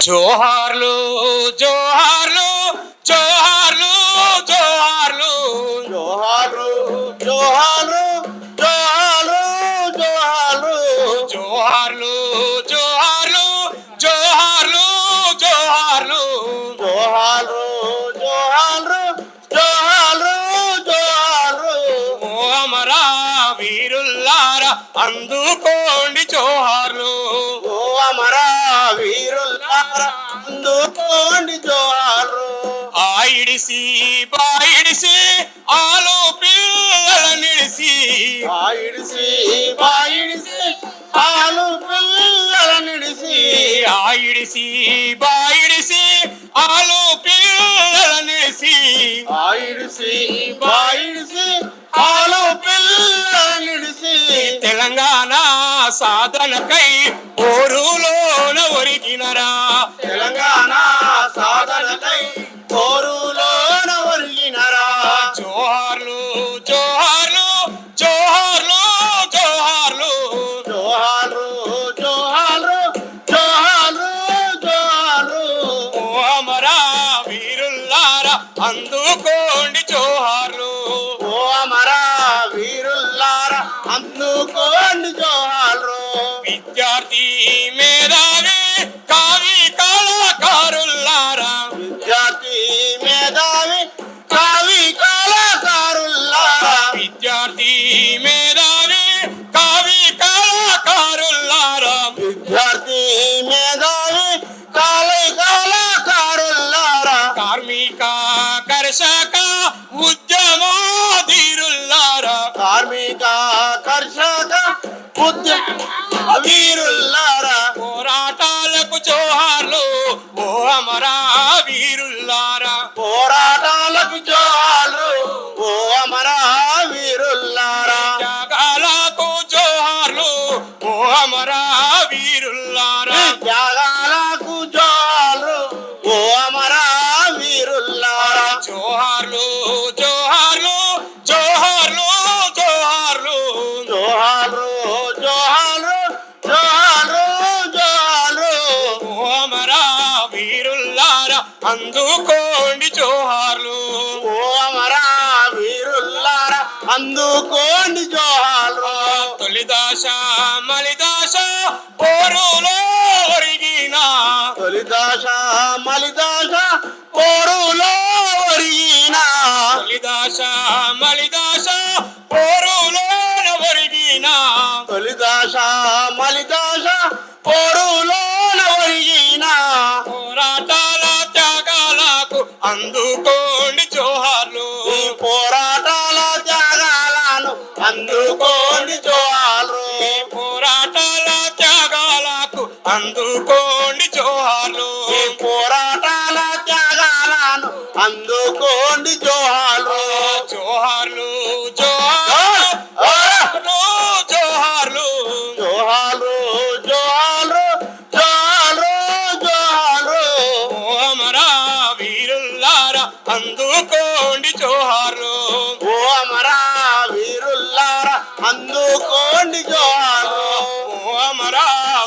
జోహార్లు జోహార్లు జోహార్లు జోహార్లు జోహారు జోహారు జోహారు జోహారు జోహార్లు జోహార్లు జోహార్లు జోహార్లు జోహారు జోహారు జోహారు జోహారు ఓ అమరా వీరుల్లారా అందుకోండి జోహార్లు ఓ అమరా వీరులారా అందుకోండి జోహారు ఆయిడిసి బాయిడిసి ఆలు పిల్లల నిడిసి బాయిడిసి బాయిడిసి ఆలు పిల్లల నిడిసి ఆయిడిసి బాయిడిసి ఆలు పిల్లల నిడిసి బాయిడిసి బాయిడిసి ఆలు పిల్లల నిడిసి తెలంగాణ సాధనకై ఊరులోన ఒరిగినరా తెలంగాణ సాధనకై కోరులోన ఒరిగినరా జోహార్లు జోహార్లు జోహార్లు జోహార్లు జోహారు జోహారు జోహారు జోహారు ఓ అమరా వీరుల్లారా అందుకోండి జోహార్లు ఓ అమరా వీరుల్లారా అందుకోండి జోహారు విద్యార్థి మేధావి కవి కళాకారుల్లారా విద్యార్థి మేధావి కవి కళాకారుల్లారా విద్యార్థి మేధావి కవి కళాకారుల్లారా విద్యార్థి మేధావి కళాకారుల్లారా కార్మిక కర్షక ఉద్యమాధీరుల్లారా కార్మిక కర్షక ఉద్యమ వీరుల్లారా పోరాటాలకు జోహార్లు ఓ అమరా వీరుల్లారా పోరాటాలకు జోహార్లు ఓ అమరా వీరుల్లారా త్యాగాలకు జోహార్లు ఓ అమరా వీరుల్లారా త్యాగాలకు జోహార్లు ఓ అమరా వీరుల్లారా జోహార్లు జోహార్లు జోహార్లు జోహార్లు జోహార్లు జోహార్లు జోహార్లు జోహార్లు ఓ అమరా వీరుల్లారా అందుకోండి జోహార్లు ఓ అమరా వీరుల్లారా అందుకోండి జోహార్లు తొలిదాశ మలిదాశ పోరులో ఒరిగిన తొలిదాశ మలిదాశ పోరులో ఒరిగిన తొలిదాశ మలిదాశ పోరులో ఒరిగిన తొలిదాశ మలిదాశ పోరులోన ఒరిగిన పోరాటాల త్యాగాలకు అందుకోండి జోహార్లు ఈ పోరాటాల త్యాగాలను అందుకోండి జోహార్లు పోరాటాల త్యాగాలకు అందుకోండి జోహార్లు ఈ పోరాటాల త్యాగాలను అందుకోండి జోహార్లు జోహార్లు జోహార్లు జోహార్లు జోహార్లు జోహార్లు జోహార్లు జోహార్లు ఓ అమరా వీరుల్లారా అందుకోండి జోహార్లు ఓ అమరా వీరుల్లారా అందుకోండి జోహార్లు ఓ అమరా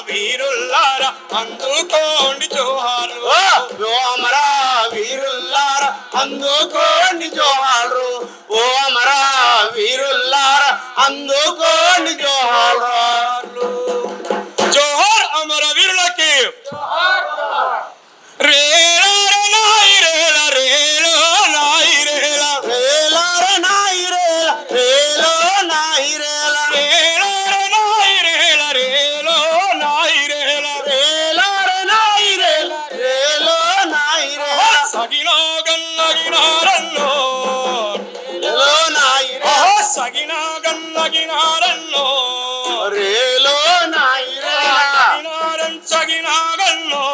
వీరుల్లారా అందుకోండి జోహార్లు ఓ అమరా వీరుల్లారా అందుకోండి జోహార్లు ఓ అమరా వీరుల్లారా అందుకోండి జోహార్లు జోహార్ అమర వీరులకి రేల నాయి రేల రేలో నాయి రేల రేలార నాయిరేల రేలో నాయిరేల రేల నాయి రేల రేలో నాయి రేల రేలార నాయిరేల రేలో నాయిరేల సగినాగన్నగినారన్నో రేలో నాయిరేల సగినాగన్నగినారన్నో రేలో నాయిరేల సగినారన్ సగినాగన్నో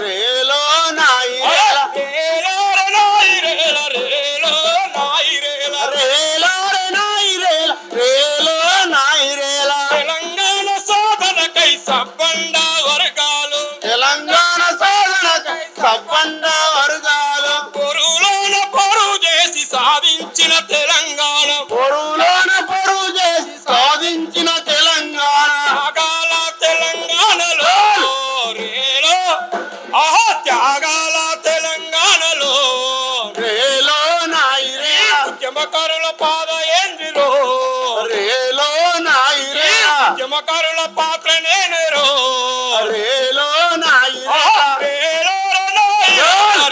రేలో నాయిరేల రేలార నాయి రేల రేలో నాయి రేల రేలార నాయిరేల రేలో నాయిరేల తెలంగాణ సాధనకై సబ్బండ వర్గాలు తెలంగాణ సాధనకై సబ్బండ వర్గాలు పొరులోన పొరుగు చేసి సాధించిన తెలంగాణ పొరులోన పొరుగు చేసి సాధించిన తెలంగాణ నాగాల తెలంగాణలో రేలో పాద ఏందిరో రేలో నాయిరేలా ఉద్యమకారుల పాత్ర నేనేరో రేలో నాయిరేలా రేలో నాయిరేలా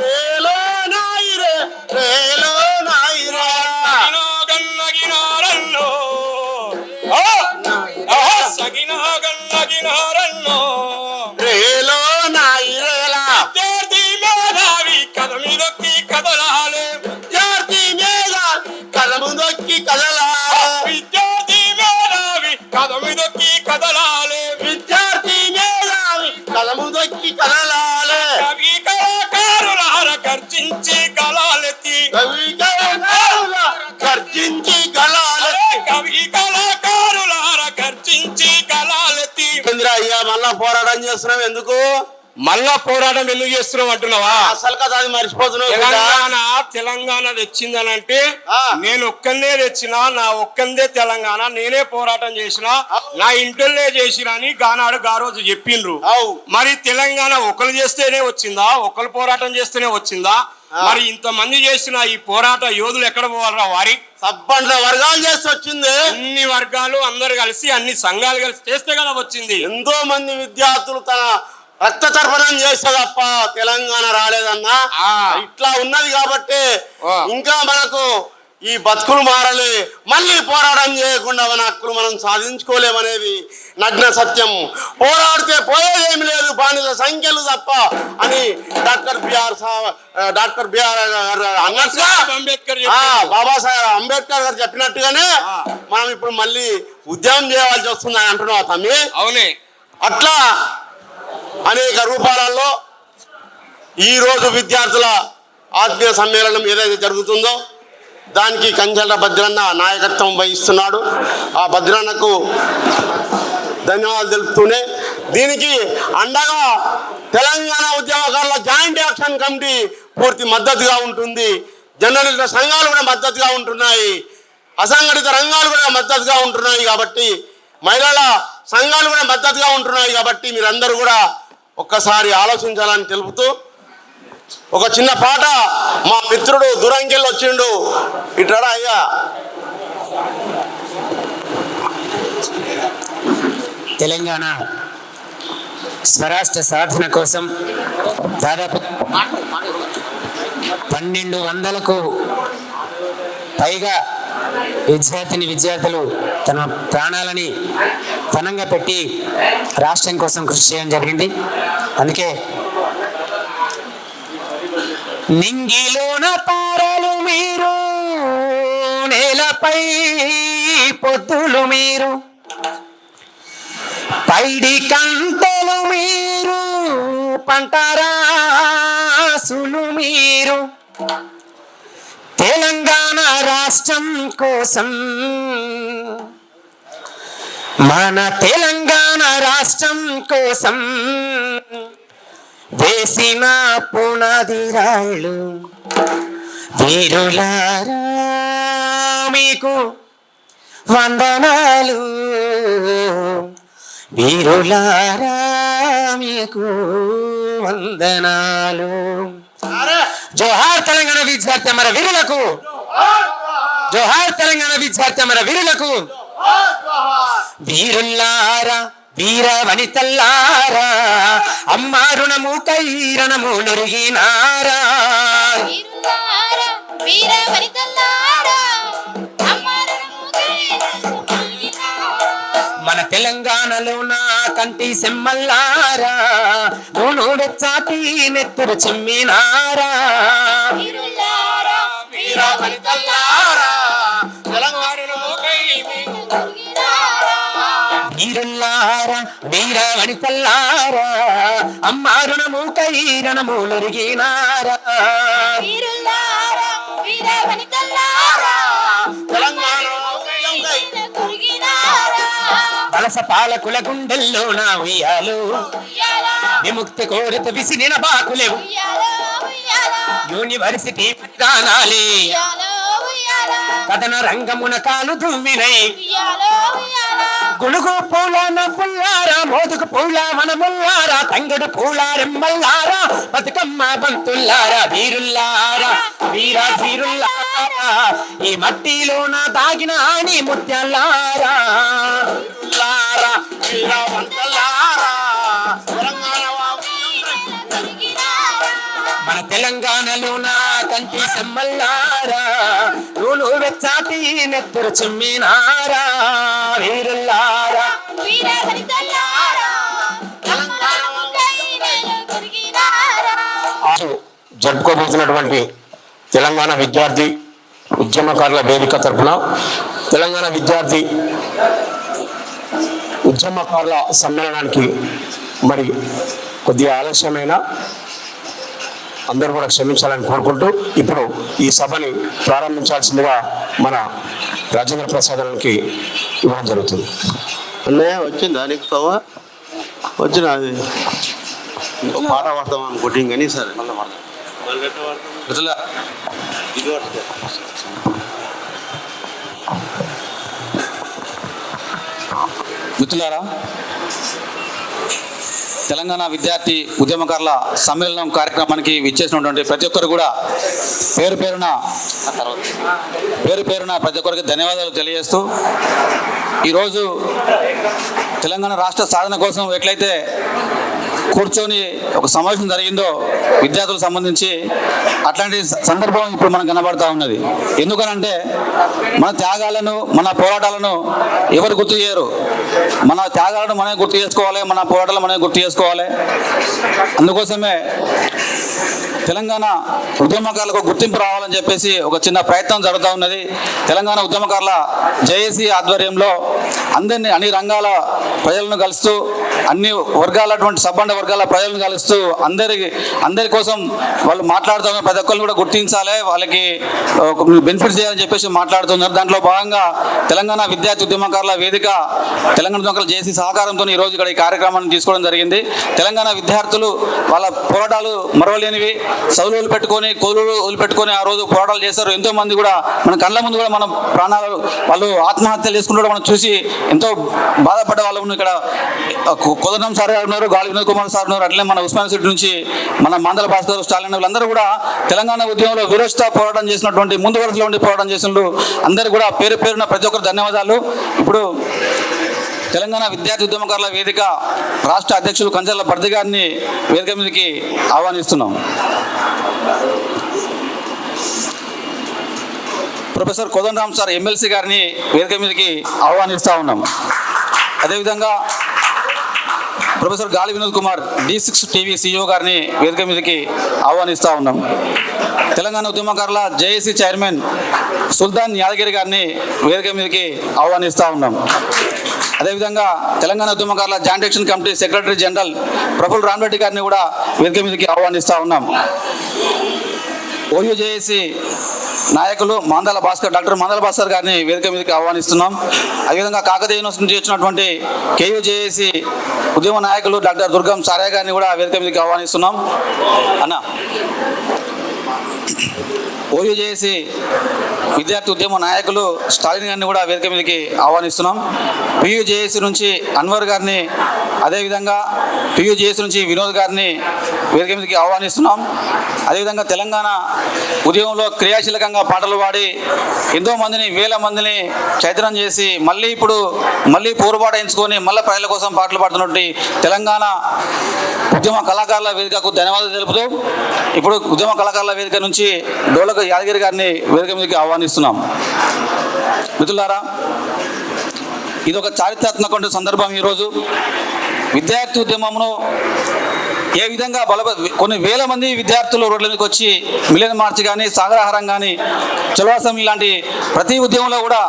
రేలో నాయిరే రేలో నాయిరేలా సగినాగన్నగినారన్నో సగినాగన్నగినారన్నో రేలో నాయిరేలా విద్యార్థి మేధావి కథ మీదొక్కి కదలాలే విద్యార్థి మీద కదము దొక్కి కదలా విద్యార్థి మేధావి కథ మీదొక్కి కదలాలే విద్యార్థి మేధావి కదము దొక్కి కదలాలే కవి కళాకారులార గర్జించి గలాలెత్తి కవి కళాకారుల గర్జించి గలాలెత్తి కవి కళాకారులార గర్జించి గలాలెత్తి అయ్యా మళ్ళా పోరాటం చేస్తున్నావు ఎందుకు మళ్ళా పోరాటం ఎందుకు చేస్తున్నాం అంటున్నావా అసలు కదా అది మర్చిపోతున్నావు బిడ్డ. తెలంగాణ తెచ్చిందనంటే ఆ. నేను ఒక్కనే తెచ్చినా నా ఒక్కందే తెలంగాణ నేనే పోరాటం చేసిన నా ఇంటోళ్ళే చేసినా అని గానాడు గా రోజు చెప్పిండ్రు అవు మరి తెలంగాణ ఒకరు చేస్తేనే వచ్చిందా ఒకరు పోరాటం చేస్తేనే వచ్చిందా మరి ఇంతమంది చేసిన ఈ పోరాట యోధులు ఎక్కడ పోవాలరా వారి సబ్బండ్ల వర్గాలు చేసి వచ్చింది అన్ని వర్గాలు అందరు కలిసి అన్ని సంఘాలు కలిసి చేస్తే కదా వచ్చింది ఎంతో మంది విద్యార్థులు తన రక్త తర్పణం చేస్తే తప్ప తెలంగాణ రాలేదన్నా ఆ. ఇట్లా ఉన్నది కాబట్టి ఆ. ఇంకా మనకు ఈ బతుకులు మారలే మళ్ళీ పోరాటం చేయకుండా మన హక్కులు మనం సాధించుకోలేమనేది నగ్న సత్యం పోరాడితే పోయేదేమి లేదు బానిస సంఖ్యలు తప్ప అని డాక్టర్ బిఆర్ అన్నట్టుగా అంబేద్కర్ బాబాసాహెబ్ అంబేద్కర్ గారు చెప్పినట్టుగానే మనం ఇప్పుడు మళ్ళీ ఉద్యమం చేయవలసి వస్తుందని అంటున్నావు తమ్మి అవునే అట్లా అనేక రూపాలలో ఈరోజు విద్యార్థుల ఆత్మీయ సమ్మేళనం ఏదైతే జరుగుతుందో దానికి కంచెల భద్రన్న నాయకత్వం వహిస్తున్నాడు. ఆ భద్రన్నకు ధన్యవాదాలు తెలుపుతూనే దీనికి అండగా తెలంగాణ ఉద్యమకారుల జాయింట్ యాక్షన్ కమిటీ పూర్తి మద్దతుగా ఉంటుంది. జర్నలిస్టుల సంఘాలు కూడా మద్దతుగా ఉంటున్నాయి. అసంఘటిత రంగాలు కూడా మద్దతుగా ఉంటున్నాయి. కాబట్టి మహిళల సంఘాలు కూడా మద్దతుగా ఉంటున్నాయి. కాబట్టి మీరందరూ కూడా ఒక్కసారి ఆలోచించాలని తెలుపుతూ ఒక చిన్న పాట మా మిత్రుడు దురంకెళ్ళి వచ్చిండు ఇట్లా అయ్యా. తెలంగాణ స్వరాష్ట్ర సాధన కోసం దాదాపు 1200కు పైగా విద్యార్థులు తన ప్రాణాలని పణంగా పెట్టి రాష్ట్రం కోసం కృషి చేయడం జరిగింది. అందుకే నింగిలోన తారలు మీరు, నేలపై పొద్దులు మీరు, పైడి కంటలు మీరు, పంటరాసులు మీరు, తెలంగాణ రాష్ట్రం కోసం, మన తెలంగాణ రాష్ట్రం కోసం వేసిన పునాది రాళ్ళు వీరులారా మీకు వందనాలు, వీరులారా మీకు వందనాలు. జోహార్ తెలంగాణ విద్యార్థి అమర వీరులకు, జోహార్ తెలంగాణ విద్యార్థి అమర వీరులకు. వీరుల్లారా వీర వనితల్లారా అమ్మ రుణము కైరణము నొరిగినారా, మన తెలంగాణలో నా కంటి సెమ్మల్లారా నూనె వెచ్చాటి నెత్తురు చిమ్మినారా. వీరుల్లారా వీర వనితల్లారా అమ్మ రుణము కైరణము నొరిగినారా. వలస పాలకుల గుండెల్లో నా ఉయ్యాలు విముక్తి కోరిత విసిరిన బాకులేవు, యూనివర్సిటీ విధానాలే కథన రంగమున కాలు దువ్వినై, గులుగు పూల నవ్వులారా మోదుగు పూల మనముల్లారా తంగడు పూల రెమ్మల్లారా బతుకమ్మ బంతుల్లారా. వీరుల్లారా వీర ధీరుల్లారా ఈ మట్టిలోన దాగిన నీ ముత్యాలారా లారా వీరవంతలారా తెలంగాణ మన తెలంగాణలోన కంటి సమ్మల్లారా నూలు వెచ్చాటి నెత్తరు చిమ్మినారా వీరుల్లారా జరుపుకోబోతున్నటువంటి తెలంగాణ విద్యార్థి ఉద్యమకారుల వేదిక తరఫున తెలంగాణ విద్యార్థి ఉద్యమకారుల సమ్మేళనానికి మరి కొద్దిగా ఆలస్యమైన అందరూ కూడా క్షమించాలని కోరుకుంటూ ఇప్పుడు ఈ సభని ప్రారంభించాల్సిందిగా మన రాజేంద్ర ప్రసాదానికి ఇవ్వడం జరుగుతుంది. అన్నయ్య వచ్చిందా నీకు తవ్వ వచ్చిన అది ఇంకో పాట పాడతాం అనుకుంటే కానీ సరే మిత్రులారా, తెలంగాణ విద్యార్థి ఉద్యమకారుల సమ్మేళనం కార్యక్రమానికి విచ్చేసినటువంటి ప్రతి ఒక్కరు కూడా పేరు పేరున ప్రతి ఒక్కరికి ధన్యవాదాలు తెలియజేస్తూ ఈరోజు తెలంగాణ రాష్ట్ర సాధన కోసం ఎట్లయితే కూర్చొని ఒక సమావేశం జరిగిందో విద్యార్థులకు సంబంధించి అట్లాంటి సందర్భం ఇప్పుడు మనకు కనబడతా ఉన్నది. ఎందుకనంటే మన త్యాగాలను మన పోరాటాలను ఎవరు గుర్తు చేయరు. మన త్యాగాలను మనమే గుర్తు చేసుకోవాలి, మన పోరాటాలను మనమే గుర్తు చేసుకోవాలి. అందుకోసమే తెలంగాణ ఉద్యమకారులకు గుర్తింపు రావాలని చెప్పేసి ఒక చిన్న ప్రయత్నం జరుగుతూ ఉన్నది. తెలంగాణ ఉద్యమకారుల జేఏసీ ఆధ్వర్యంలో అందరినీ అన్ని రంగాల ప్రజలను కలుస్తూ అన్ని వర్గాలటువంటి సబ్బండ వర్గాల ప్రజలను కలుస్తూ అందరి కోసం వాళ్ళు మాట్లాడుతున్నారు. ప్రతి ఒక్కరిని కూడా గుర్తించాలి, వాళ్ళకి బెనిఫిట్స్ చేయాలని చెప్పేసి మాట్లాడుతున్నారు. దాంట్లో భాగంగా తెలంగాణ విద్యార్థి ఉద్యమకారుల వేదిక తెలంగాణ ఉద్యమకారుల జేఏసీ సహకారంతో ఈరోజు ఇక్కడ ఈ కార్యక్రమాన్ని తీసుకోవడం జరిగింది. తెలంగాణ విద్యార్థులు వాళ్ళ పోరాటాలు మరవలేనివి. చదువులు వదిలిపెట్టుకొని కోలులు వదిలిపెట్టుకొని ఆ రోజు పోరాటాలు చేశారు. ఎంతో మంది కూడా మన కళ్ళ ముందు కూడా మన ప్రాణాలు వాళ్ళు ఆత్మహత్యలు చేసుకుంటూ మనం చూసి ఎంతో బాధపడ్డ వాళ్ళు ఇక్కడ కోదండం సార్ గారు ఉన్నారు, గాలి వినోద్ కుమార్ సార్ ఉన్నారు, అట్లనే మన ఉస్మాన్ సిటీ నుంచి మన మందల భాస్కర్ స్టాలిన్ వీళ్ళందరూ కూడా తెలంగాణ ఉద్యమంలో విరోచిత పోరాటం చేసినటువంటి ముందు వరుసలో ఉండి పోరాటం చేసినట్లు అందరూ కూడా పేరున ప్రతి ఒక్కరు ధన్యవాదాలు. ఇప్పుడు తెలంగాణ విద్యార్థి ఉద్యమకారుల వేదిక రాష్ట్ర అధ్యక్షులు కంచర్ల భర్తీ గారిని వేదిక మీదకి ఆహ్వానిస్తున్నాం. ప్రొఫెసర్ కోదండరామ్ సార్ ఎమ్మెల్సీ గారిని వేదిక మీదకి ఆహ్వానిస్తూ ఉన్నాం. అదేవిధంగా ప్రొఫెసర్ గాలి Vinod Kumar D6 TV CEO గారిని వేదిక మీదకి ఆహ్వానిస్తూ ఉన్నాం. తెలంగాణ ఉద్యమకారుల జేఏసీ చైర్మన్ సుల్తాన్ యాదగిరి గారిని వేదిక మీదకి ఆహ్వానిస్తూ ఉన్నాం. అదేవిధంగా తెలంగాణ ఉద్యమకారుల joint action committee secretary general Praful Rama Reddy గారిని కూడా వేదిక మీదకి ఆహ్వానిస్తూ ఉన్నాం. OUJAC నాయకులు డాక్టర్ మందల భాస్కర్ గారిని వేదిక మీదకి ఆహ్వానిస్తున్నాం. అదేవిధంగా కాకతీయ యూనివర్సిటీ నుంచి వచ్చినటువంటి KUJAC ఉద్యమ నాయకులు డాక్టర్ దుర్గం సారయ్య గారిని కూడా వేదిక మీదకి ఆహ్వానిస్తున్నాం. OUJAC విద్యార్థి ఉద్యమ నాయకులు స్టాలిన్ గారిని కూడా వేదిక మీదకి ఆహ్వానిస్తున్నాం. PUJAC నుంచి అన్వర్ గారిని, అదేవిధంగా PUJAC నుంచి వినోద్ గారిని వేదిక మీదకి ఆహ్వానిస్తున్నాం. అదేవిధంగా తెలంగాణ ఉద్యమంలో క్రియాశీలకంగా పాటలు పాడి ఎంతో మందిని వేల మందిని చైతన్యం చేసి మళ్ళీ పోరుబాటు ఎంచుకొని మళ్ళీ ప్రజల కోసం పాటలు పాడుతున్నటువంటి తెలంగాణ ఉద్యమ కళాకారుల వేదికకు ధన్యవాదాలు తెలుపుతూ ఇప్పుడు ఉద్యమ కళాకారుల వేదిక నుంచి డోలక యాదగిరి గారిని వేదిక మీదకి ఆహ్వానిస్తున్నాం. మిత్రులారా, ఇది ఒక చారిత్రాత్మక సందర్భం. ఈరోజు విద్యార్థి ఉద్యమంలో ఏ విధంగా కొన్ని వేల మంది విద్యార్థులు రోడ్ల మీదకి వచ్చి మిలియన్ మార్చ్ కానీ సాగరహారం కానీ చలవాసం ఇలాంటి ప్రతి ఉద్యమంలో కూడా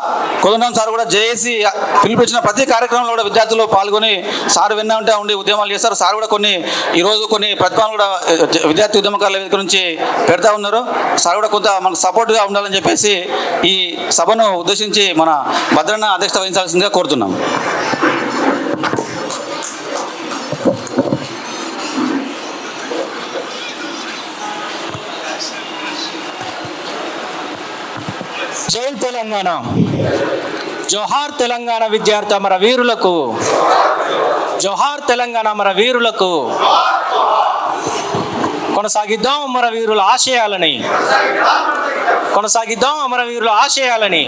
కోదండం సార్ కూడా జేఏసీ పిలిపించిన ప్రతి కార్యక్రమంలో కూడా విద్యార్థులు పాల్గొని సార్ వెన్నంటే ఉండి ఉద్యమాలు చేస్తారు. సార్ కూడా ఈరోజు కొన్ని ప్రతిపాదనలు కూడా విద్యార్థి ఉద్యమకారుల వేదిక నుంచి పెడతా ఉన్నారు. సార్ కూడా కొంత మనకు సపోర్ట్గా ఉండాలని చెప్పేసి ఈ సభను ఉద్దేశించి మన భద్రన్న అధ్యక్షత వహించాల్సిందిగా కోరుతున్నాం. జై తెలంగాణ, జోహార్ తెలంగాణ విద్యార్థి అమర వీరులకు, జోహార్ తెలంగాణ అమర వీరులకు. కొనసాగిద్దాం అమరవీరుల ఆశయాలని. కొనసాగిద్దాం అమరవీరుల ఆశయాలని.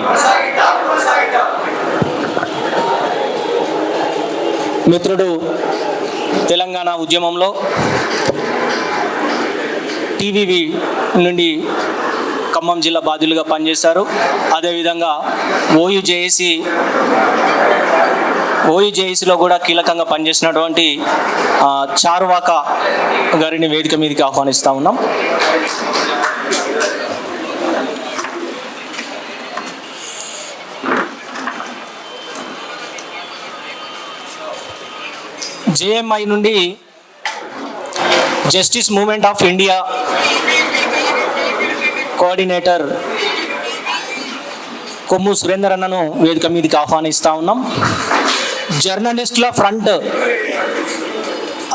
మిత్రుడు తెలంగాణ ఉద్యమంలో టీవీవి నుండి ఖమ్మం జిల్లా బాధ్యులుగా పనిచేశారు. అదేవిధంగా ఓయూజేఏసీలో కూడా కీలకంగా పనిచేసినటువంటి చారువాక గారిని వేదిక మీదకి ఆహ్వానిస్తూ ఉన్నాం. జేఎంఐ నుండి justice movement of India coordinator Kommu Surender అన్నను వేదిక మీదకి ఆహ్వానిస్తూ ఉన్నాం. జర్నలిస్టుల ఫ్రంట్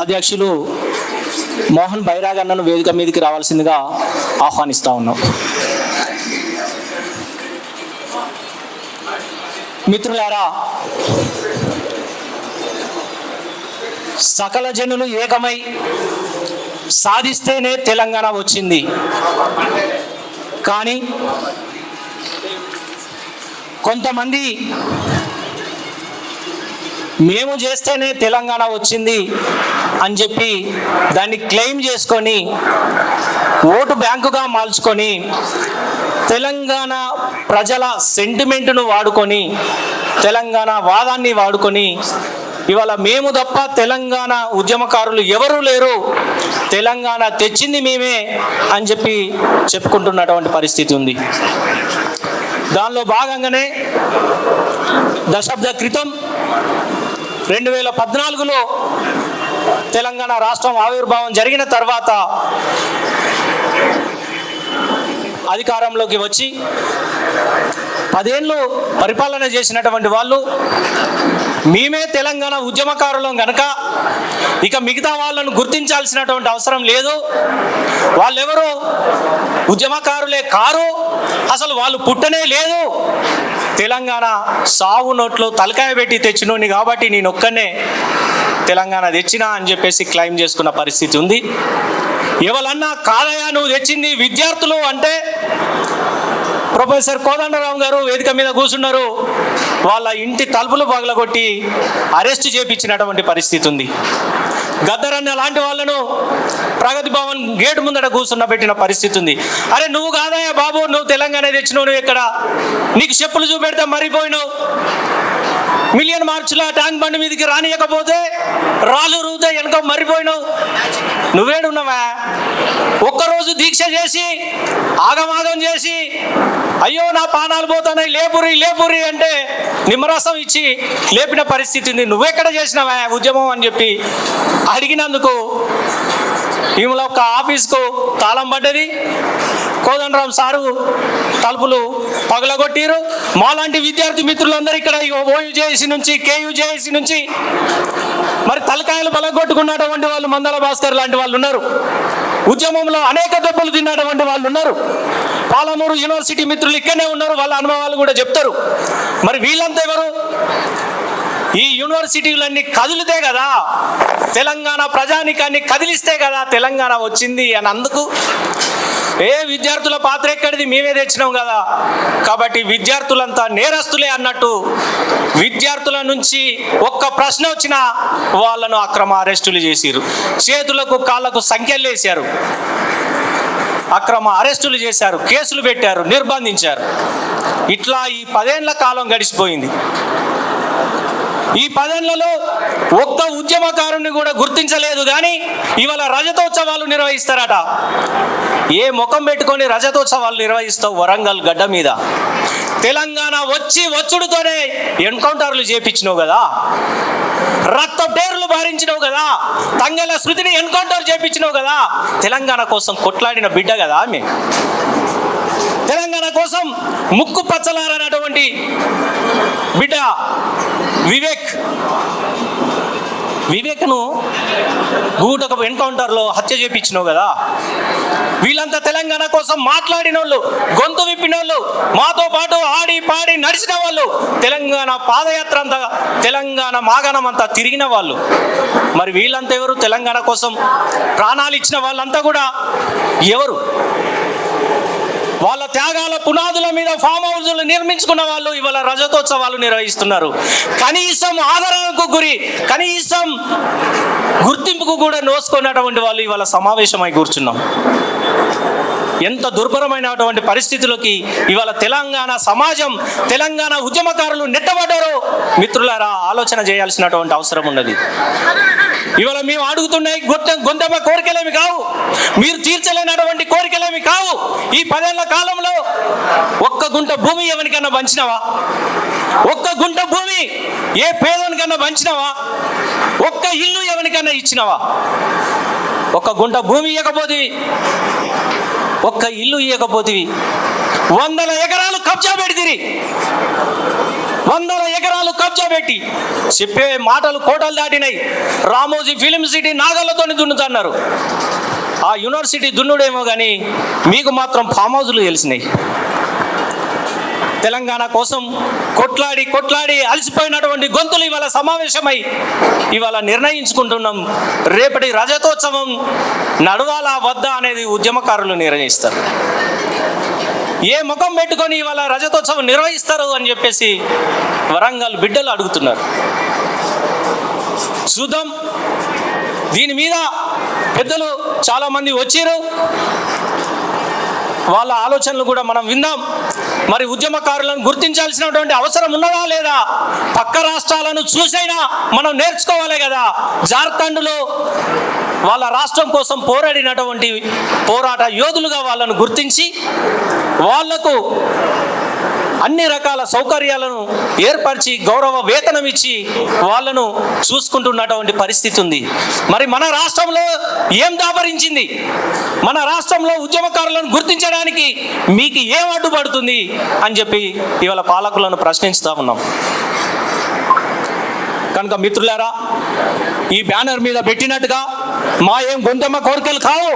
అధ్యక్షులు మోహన్ బైరాగ్ అన్నను వేదిక మీదకి రావాల్సిందిగా ఆహ్వానిస్తూ ఉన్నాం. మిత్రులారా, సకల జనులు ఏకమై సాధిస్తేనే తెలంగాణ వచ్చింది. కానీ కొంతమంది మేము చేస్తేనే తెలంగాణ వచ్చింది అని చెప్పి దాన్ని క్లెయిమ్ చేసుకొని ఓటు బ్యాంకుగా మార్చుకొని తెలంగాణ ప్రజల సెంటిమెంటును వాడుకొని తెలంగాణ వాదాన్ని వాడుకొని ఇవాళ మేము తప్ప తెలంగాణ ఉద్యమకారులు ఎవరూ లేరు, తెలంగాణ తెచ్చింది మేమే అని చెప్పి చెప్పుకుంటున్నటువంటి పరిస్థితి ఉంది. దానిలో భాగంగానే దశాబ్ద క్రితం 2014లో తెలంగాణ రాష్ట్రం ఆవిర్భావం జరిగిన తర్వాత అధికారంలోకి వచ్చి 10 ఏళ్ళు పరిపాలన చేసినటువంటి వాళ్ళు మేమే తెలంగాణ ఉద్యమకారులం గనక ఇక మిగతా వాళ్ళను గుర్తించాల్సినటువంటి అవసరం లేదు, వాళ్ళెవరు ఉద్యమకారులే కారు, అసలు వాళ్ళు పుట్టనే లేదు, తెలంగాణ సావు నోట్లో తలకాయ పెట్టి తెచ్చినోని కాబట్టి నేను ఒక్కనే తెలంగాణ తెచ్చినా అని చెప్పేసి క్లెయిమ్ చేసుకున్న పరిస్థితి ఉంది. ఎవరన్నా కాదయా నువ్వు తెచ్చింది విద్యార్థులు అంటే ప్రొఫెసర్ కోదండరాం గారు వేదిక మీద కూర్చున్నారు, వాళ్ళ ఇంటి తలుపులు పగలగొట్టి అరెస్ట్ చేయించినటువంటి పరిస్థితి ఉంది. గద్దరన్న లాంటి వాళ్ళను ప్రగతి భవన్ గేటు ముందట కూర్చున్న పెట్టిన పరిస్థితి ఉంది. అరే నువ్వు కాదయ్యా బాబు, నువ్వు తెలంగాణ తెచ్చినావు, నువ్వు ఎక్కడ నీకు చెప్పులు చూపెడితే మరిపోయినావు, మిలియన్ మార్చ్ల ట్యాంక్ బండి మీదకి రానియకపోతే రాళ్ళు రూతే వెనక మరిపోయినావు, నువ్వేడున్నావా? ఒక్కరోజు దీక్ష చేసి ఆగమాగం చేసి అయ్యో నా పానాలు పోతున్నాయి లేపురి లేపురి అంటే నిమ్మరసం ఇచ్చి లేపిన పరిస్థితి ఉంది. నువ్వెక్కడ చేసినావా ఉద్యమం అని చెప్పి అడిగినందుకు ఈమెలో ఒక ఆఫీస్కు తాళం పడ్డది, కోదండరాం సారు తలుపులు పగలగొట్టిరు. మాలాంటి విద్యార్థి మిత్రులందరూ ఇక్కడ ఓయూజేఏసీ నుంచి కేయూజేఏసీ నుంచి మరి తలకాయలు పగలగొట్టుకున్నటువంటి వాళ్ళు మందల భాస్కర్ లాంటి వాళ్ళు ఉన్నారు, ఉద్యమంలో అనేక దెబ్బలు తిన్నటువంటి వాళ్ళు ఉన్నారు, పాలమూరు యూనివర్సిటీ మిత్రులు ఇక్కడనే ఉన్నారు, వాళ్ళ అనుభవాలు కూడా చెప్తారు. మరి వీళ్ళంతా ఎవరు? ఈ యూనివర్సిటీలన్నీ కదిలితే కదా, తెలంగాణ ప్రజానికాన్ని కదిలిస్తే కదా తెలంగాణ వచ్చింది అని. అందుకు విద్యార్థుల పాత్ర ఎక్కడిది, మేమే తెచ్చినాం కదా, కాబట్టి విద్యార్థులంతా నేరస్తులే అన్నట్టు విద్యార్థుల నుంచి ఒక్క ప్రశ్న వచ్చినా వాళ్ళను అక్రమ అరెస్టులు చేసిరు, చేతులకు కాళ్ళకు సంఖ్యలు వేశారు, అక్రమ అరెస్టులు చేశారు, కేసులు పెట్టారు, నిర్బంధించారు. ఇట్లా ఈ 10 ఏళ్ల కాలం గడిచిపోయింది. ఈ 10 ఏళ్లలో ఒక్క ఉద్యమకారుని కూడా గుర్తించలేదు. కానీ ఇవాళ రజతోత్సవాలు నిర్వహిస్తారట. ఏ ముఖం పెట్టుకొని రజతోత్సవాలు నిర్వహిస్తావు వరంగల్ గడ్డ మీద? తెలంగాణ వచ్చుడుతోనే ఎన్కౌంటర్లు చేపించినావు కదా, రక్త డేర్లు భారించినావు కదా, తంగెల శృతిని ఎన్కౌంటర్ చేపించినావు కదా, తెలంగాణ కోసం కొట్లాడిన బిడ్డ కదా ఆమె. తెలంగాణ కోసం ముక్కు పచ్చలారనటువంటి బిడ్డ వివేక్ వివేక్ను గూటక ఎన్కౌంటర్లో హత్య చేపించినావు కదా, వీళ్ళంతా తెలంగాణ కోసం మాట్లాడిన వాళ్ళు, గొంతు విప్పిన వాళ్ళు, మాతో పాటు ఆడి పాడి నడిచిన వాళ్ళు, తెలంగాణ పాదయాత్ర అంతా, తెలంగాణ మాగాణం అంతా తిరిగిన వాళ్ళు. మరి వీళ్ళంతా ఎవరు? తెలంగాణ కోసం ప్రాణాలు ఇచ్చిన వాళ్ళంతా కూడా ఎవరు? వాళ్ళ త్యాగాల పునాదుల మీద ఫామ్ హౌస్లు నిర్మించుకున్న వాళ్ళు ఇవాళ రజతోత్సవాలు నిర్వహిస్తున్నారు. కనీసం ఆదరణకు గురి, కనీసం గుర్తింపుకు కూడా నోసుకున్నటువంటి వాళ్ళు ఇవాళ సమావేశమై కూర్చున్నాం. ఎంత దుర్భరమైనటువంటి పరిస్థితులకి ఇవాళ తెలంగాణ సమాజం, తెలంగాణ ఉద్యమకారులు నెట్టబడ్డారో మిత్రులారా ఆలోచన చేయాల్సినటువంటి అవసరం ఉన్నది. ఇవాళ మేము అడుగుతున్నాయి గొంతెమ్మ కోరికలేమి కావు, మీరు తీర్చలేనటువంటి కోరికలేమి కావు. ఈ 10 ఏళ్ల కాలంలో ఒక్క గుంట భూమి ఎవరికన్నా పంచినవా? ఒక్క గుంట భూమి ఏ పేదోనికన్నా పంచినవా? ఒక్క ఇల్లు ఎవరికన్నా ఇచ్చినవా? ఒక్క గుంట భూమి ఇవ్వకపోతివి, ఒక్క ఇల్లు ఇవ్వకపోతివి. 100 ఎకరాలు కబ్జా పెడితిరి, 100 ఎకరాలు కబ్జా పెట్టి చెప్పే మాటలు కోటలు దాటినాయి. రామోజీ ఫిలిం సిటీ నాగళ్ళతో దున్నుతున్నారు. ఆ యూనివర్సిటీ దున్నుడేమో కానీ మీకు మాత్రం ఫామ్ హౌస్లు తెలిసినాయి. తెలంగాణ కోసం కొట్లాడి కొట్లాడి అలసిపోయినటువంటి గొంతులు ఇవాళ సమావేశమై ఇవాళ నిర్ణయించుకుంటున్నాం. రేపటి రజతోత్సవం నడవాలా వద్దా అనేది ఉద్యమకారులు నిర్ణయిస్తారు. ఏ ముఖం పెట్టుకొని ఇవాళ రజతోత్సవం నిర్వహిస్తారు అని చెప్పేసి వరంగల్ బిడ్డలు అడుగుతున్నారు. చూద్దాం, దీని మీద పెద్దలు చాలామంది వచ్చారు, వాళ్ళ ఆలోచనలు కూడా మనం విందాం. మరి ఉద్యమకారులను గుర్తించాల్సినటువంటి అవసరం ఉన్నదా లేదా? పక్క రాష్ట్రాలను చూసైనా మనం నేర్చుకోవాలి కదా. జార్ఖండ్లో వాళ్ళ రాష్ట్రం కోసం పోరాడినటువంటి పోరాట యోధులుగా వాళ్ళను గుర్తించి వాళ్లకు అన్ని రకాల సౌకర్యాలను ఏర్పరిచి గౌరవ వేతనం ఇచ్చి వాళ్ళను చూసుకుంటున్నటువంటి పరిస్థితి ఉంది. మరి మన రాష్ట్రంలో ఏం దాపరించింది? మన రాష్ట్రంలో ఉద్యమకారులను గుర్తించడానికి మీకు ఏం అడ్డుపడుతుంది అని చెప్పి ఇవాళ పాలకులను ప్రశ్నిస్తూ ఉన్నాం. కనుక మిత్రులారా, ఈ బ్యానర్ మీద పెట్టినట్టుగా మా ఏం గొంతెమ్మ కోరికలు కావు,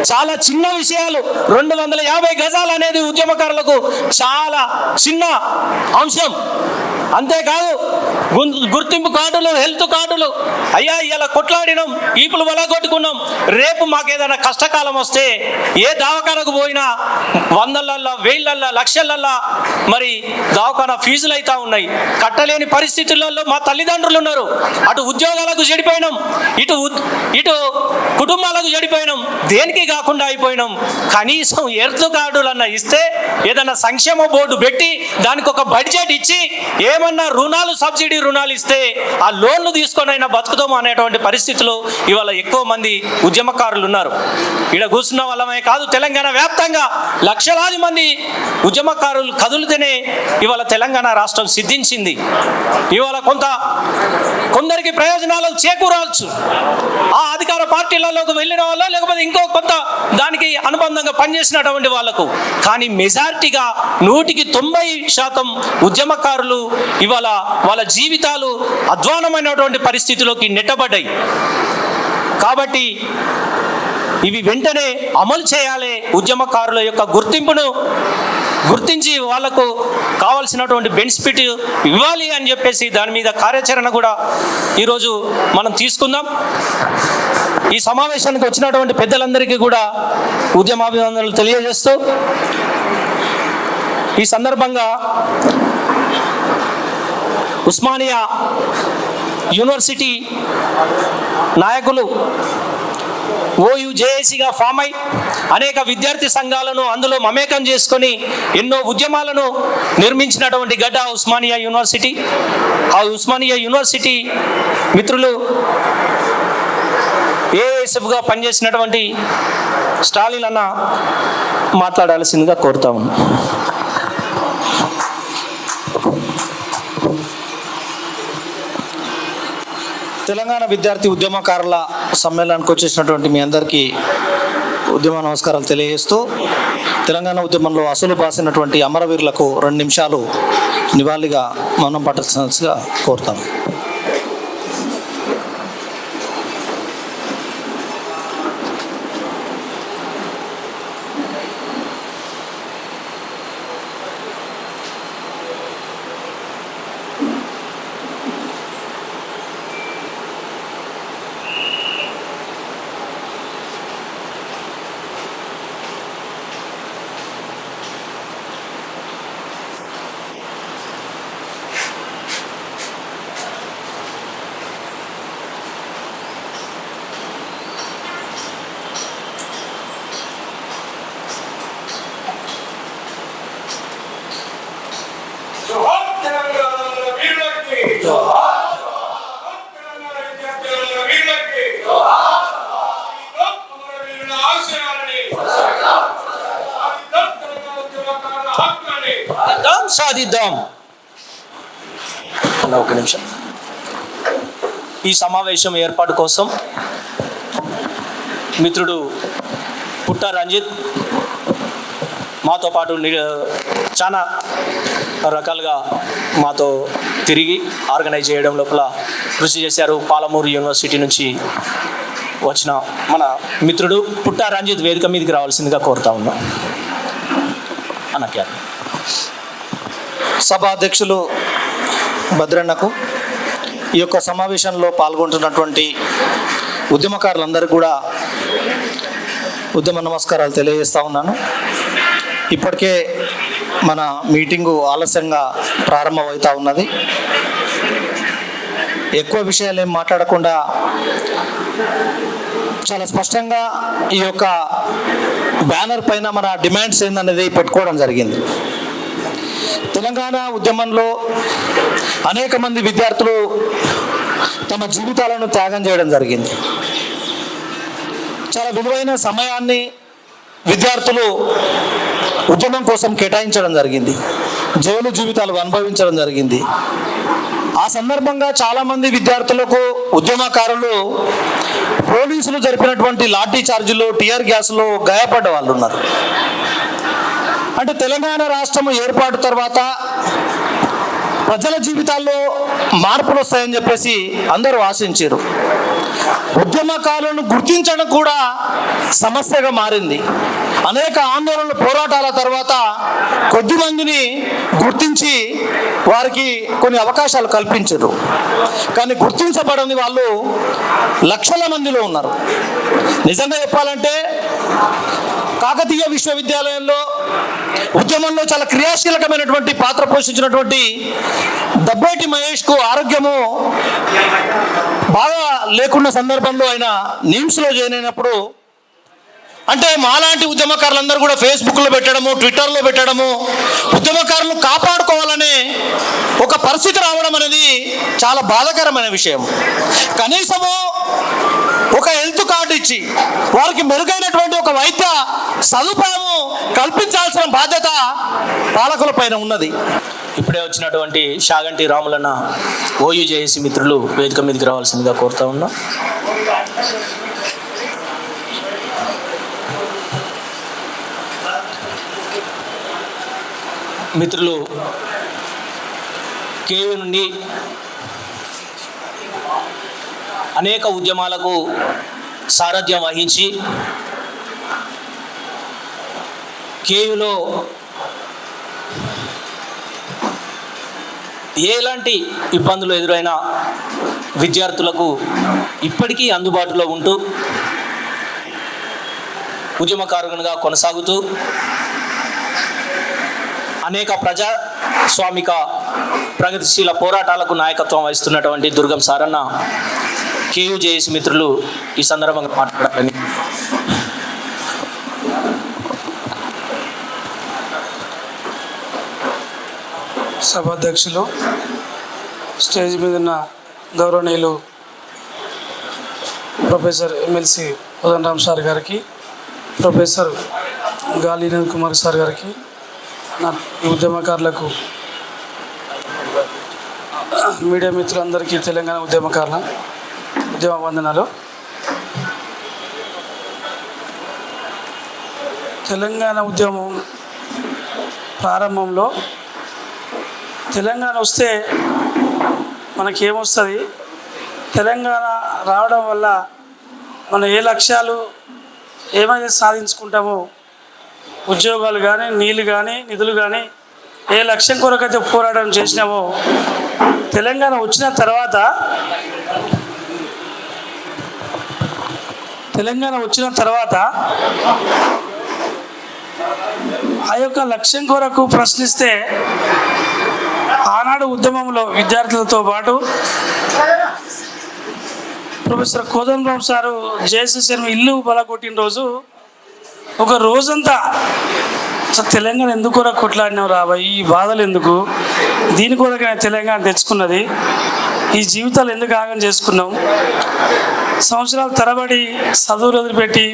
చాలా చిన్న విషయాలు. 250 గజాలు అనేది ఉద్యమకారులకు చాలా చిన్న అంశం. అంతేకాదు గుర్తింపు కార్డులు, హెల్త్ కార్డులు, అయ్యా ఇలా కొట్లాడినాం, ఈపులు వలగొట్టుకున్నాం, రేపు మాకేదైనా కష్టకాలం వస్తే ఏ దవాఖానకు పోయినా 100లల్లా 1000లల్లా లక్షలల్లా మరి దవాఖానా ఫీజులు అవుతా ఉన్నాయి. కట్టలేని పరిస్థితులలో మా తల్లిదండ్రులు ఉన్నారు. అటు ఉద్యోగాలకు చెడిపోయినాం, ఇటు కుటుంబాలకు చెడిపోయినాం, దేనికి కాకుండా అయిపోయినాం. కనీసం హెల్త్ కార్డులన్నా ఇస్తే, ఏదన్నా సంక్షేమ బోర్డు పెట్టి దానికి ఒక బడ్జెట్ ఇచ్చి ఏమన్నా రుణాలు, సబ్సిడీ రుణాలు ఇస్తే ఆ లోన్లు తీసుకొని అయినా బతుకుతాము అనేటువంటి పరిస్థితులు ఇవాళ ఎక్కువ మంది ఉద్యమకారులు ఉన్నారు. ఇక్కడ కూర్చున్న వాళ్ళమే కాదు, తెలంగాణ వ్యాప్తంగా లక్షలాది మంది ఉద్యమకారులు కదులుతూనే ఇవాళ తెలంగాణ రాష్ట్రం సిద్ధించింది. ఇవాళ కొందరికి ప్రయోజనాలు చేకూరవచ్చు, ఆ అధికార పార్టీలలోకి వెళ్ళిన వాళ్ళ, లేకపోతే ఇంకో కొంత దానికి అనుబంధంగా పనిచేసినటువంటి వాళ్లకు. కానీ మెజారిటీగా 100% ఉద్యమకారులు ఇవాళ వాళ్ళ జీవితాలు అధ్వానమైనటువంటి పరిస్థితిలోకి నెట్టబడ్డాయి. కాబట్టి ఇవి వెంటనే అమలు చేయాలి. ఉద్యమకారుల యొక్క గుర్తింపును గుర్తించి వాళ్లకు కావాల్సినటువంటి బెనిఫిట్ ఇవ్వాలి అని చెప్పేసి దాని మీద కార్యాచరణ కూడా ఈరోజు మనం తీసుకుందాం. ఈ సమావేశానికి వచ్చినటువంటి పెద్దలందరికీ కూడా ఉద్యమాభివందనలు తెలియజేస్తూ ఈ సందర్భంగా ఉస్మానియా యూనివర్సిటీ నాయకులు ఓయూజేఏసీగా ఫామ్ అయి అనేక విద్యార్థి సంఘాలను అందులో మమేకం చేసుకొని ఎన్నో ఉద్యమాలను నిర్మించినటువంటి గడ్డ ఉస్మానియా యూనివర్సిటీ. ఆ ఉస్మానియా యూనివర్సిటీ మిత్రులు ఏఎస్ఎఫ్గా పనిచేసినటువంటి స్టాలిన్ అన్న మాట్లాడాల్సిందిగా కోరుతా ఉన్నాం. తెలంగాణ విద్యార్థి ఉద్యమకారుల సమ్మేళనానికి వచ్చేసినటువంటి మీ అందరికీ ఉద్యమ నమస్కారాలు తెలియజేస్తూ, తెలంగాణ ఉద్యమంలో అసలు బాసినటువంటి అమరవీరులకు 2 నిమిషాలు నివాళిగా మౌనం పట్టాల్సిందిగా కోరుతాం. సాధిద్దాం. ఒక నిమిషం. ఈ సమావేశం ఏర్పాటు కోసం మిత్రుడు పుట్ట రంజిత్ మాతో పాటు చాలా రకాలుగా మాతో తిరిగి ఆర్గనైజ్ చేయడం లోపల కృషి చేశారు. పాలమూరు యూనివర్సిటీ నుంచి వచ్చిన మన మిత్రుడు పుట్ట రంజిత్ వేదిక మీదకి రావాల్సిందిగా కోరుతా ఉన్నాం. అన్నట్టు సభ అధ్యక్షులు భద్రన్నకు, ఈ యొక్క సమావేశంలో పాల్గొంటున్నటువంటి ఉద్యమకారులందరికీ కూడా ఉద్యమ నమస్కారాలు తెలియజేస్తూ ఉన్నాను. ఇప్పటికే మన మీటింగు ఆలస్యంగా ప్రారంభమవుతూ ఉన్నది. ఎక్కువ విషయాలు ఏం మాట్లాడకుండా చాలా స్పష్టంగా ఈ యొక్క బ్యానర్ పైన మన డిమాండ్స్ ఏందనేది పెట్టుకోవడం జరిగింది. తెలంగాణ ఉద్యమంలో అనేక మంది విద్యార్థులు తమ జీవితాలను త్యాగం చేయడం జరిగింది. చాలా విలువైన సమయాన్ని విద్యార్థులు ఉద్యమం కోసం కేటాయించడం జరిగింది. జైలు జీవితాలు అనుభవించడం జరిగింది. ఆ సందర్భంగా చాలామంది విద్యార్థులకు ఉద్యమకారులు పోలీసులు జరిపినటువంటి లాఠీ చార్జీలు, టియర్ గ్యాస్లో గాయపడ్డ వాళ్ళు ఉన్నారు. అంటే తెలంగాణ రాష్ట్రం ఏర్పాటు తర్వాత ప్రజల జీవితాల్లో మార్పులు వస్తాయని చెప్పేసి అందరూ ఆశించారు. ఉద్యమకారులను గుర్తించడం కూడా సమస్యగా మారింది. అనేక ఆందోళనలు, పోరాటాల తర్వాత కొద్ది మందిని గుర్తించి వారికి కొన్ని అవకాశాలు కల్పించారు. కానీ గుర్తించబడని వాళ్ళు లక్షల మందిలో ఉన్నారు. నిజంగా చెప్పాలంటే కాకతీయ విశ్వవిద్యాలయంలో ఉద్యమంలో చాలా క్రియాశీలకమైనటువంటి పాత్ర పోషించినటువంటి దబ్బేటి మహేష్కు ఆరోగ్యము బాగా లేకున్న సందర్భంలో ఆయన నిమ్స్లో జాయిన్ అయినప్పుడు, అంటే మాలాంటి ఉద్యమకారులందరూ కూడా ఫేస్బుక్లో పెట్టడము, ట్విట్టర్లో పెట్టడము, ఉద్యమకారులను కాపాడుకోవాలనే ఒక పరిస్థితి రావడం అనేది చాలా బాధాకరమైన విషయం. కనీసము ఒక హెల్త్ కార్డు ఇచ్చి వారికి మెరుగైనటువంటి ఒక వైద్య సదుపాయము కల్పించాల్సిన బాధ్యత పాలకుల పైన ఉన్నది. ఇప్పుడే వచ్చినటువంటి షాగంటి రాములన్న ఓయూజేఏసీ మిత్రులు వేదిక మీదకి రావాల్సిందిగా కోరుతా ఉన్నాం. మిత్రులు కేయూ నుండి అనేక ఉద్యమాలకు సారథ్యం వహించి కేయూలో ఎలాంటి ఇబ్బందులు ఎదురైనా విద్యార్థులకు ఇప్పటికీ అందుబాటులో ఉంటూ ఉద్యమకారునిగా కొనసాగుతూ అనేక ప్రజాస్వామిక ప్రగతిశీల పోరాటాలకు నాయకత్వం వహిస్తున్నటువంటి దుర్గం సారన్న కేయూజేఏసీ మిత్రులు ఈ సందర్భంగా మాట్లాడాలని. సభాధ్యక్షులు, స్టేజ్ మీద ఉన్న గౌరవనీయులు ప్రొఫెసర్ ఎమ్మెల్సీ కోదండరామ్ సార్ గారికి, ప్రొఫెసర్ గాలి వినోద్ కుమార్ సార్ గారికి, నా ఉద్యమకారులకు, మీడియా మిత్రులందరికీ తెలంగాణ ఉద్యమ వందనాలు. తెలంగాణ ఉద్యమం ప్రారంభంలో తెలంగాణ వస్తే మనకేమొస్తుంది, తెలంగాణ రావడం వల్ల మనం ఏ లక్ష్యాలు ఏమైతే సాధించుకుంటామో, ఉద్యోగాలు కానీ, నీళ్ళు కానీ, నిధులు కానీ, ఏ లక్ష్యం కొరకైతే పోరాటం చేసినామో, తెలంగాణ వచ్చిన తర్వాత ఆ యొక్క లక్ష్యం కొరకు ప్రశ్నిస్తే ఆనాడు ఉద్యమంలో విద్యార్థులతో పాటు ప్రొఫెసర్ కోదండరామ్ సారు జేఎస్ఎస్ఎన్ ఇల్లు బలగొట్టిన రోజు ఒక రోజంతా తెలంగాణ ఎందుకు కూడా కొట్లాడినావు రాబాయి, ఈ బాధలు ఎందుకు, దీని కొరకు తెలంగాణ తెచ్చుకున్నది, ఈ జీవితాలు ఎందుకు ఆగం చేసుకున్నాం, సంవత్సరాల తరబడి చదువులు వదిలిపెట్టి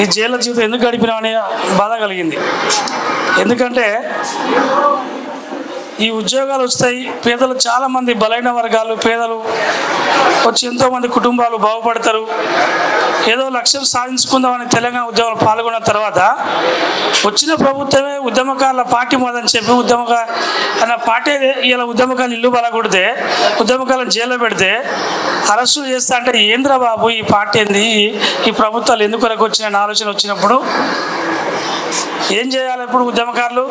ఈ జైలు జీవితం ఎందుకు గడిపినామనే బాధ కలిగింది. ఎందుకంటే ఈ ఉద్యోగాలు వస్తాయి, పేదలు చాలామంది బలైన వర్గాలు పేదలు వచ్చి ఎంతోమంది కుటుంబాలు బాగుపడతారు. ఏదో లక్ష్యం సాధించుకుందామని తెలంగాణ ఉద్యమంలో పాల్గొన్న తర్వాత వచ్చిన ప్రభుత్వమే ఉద్యమకారుల పార్టీ మొదని చెప్పి అన్న పార్టీ ఇలా ఉద్యమకారులు ఇల్లు బలగొడితే ఉద్యమకారులను జైల్లో పెడితే అరెస్టులు చేస్తా అంటే ఏంద్రా బాబు ఈ పార్టీ ఏంది, ఈ ప్రభుత్వాలు ఎందుకు వరకు వచ్చిన ఆలోచన వచ్చినప్పుడు ఏం చేయాలి? ఇప్పుడు ఉద్యమకారులు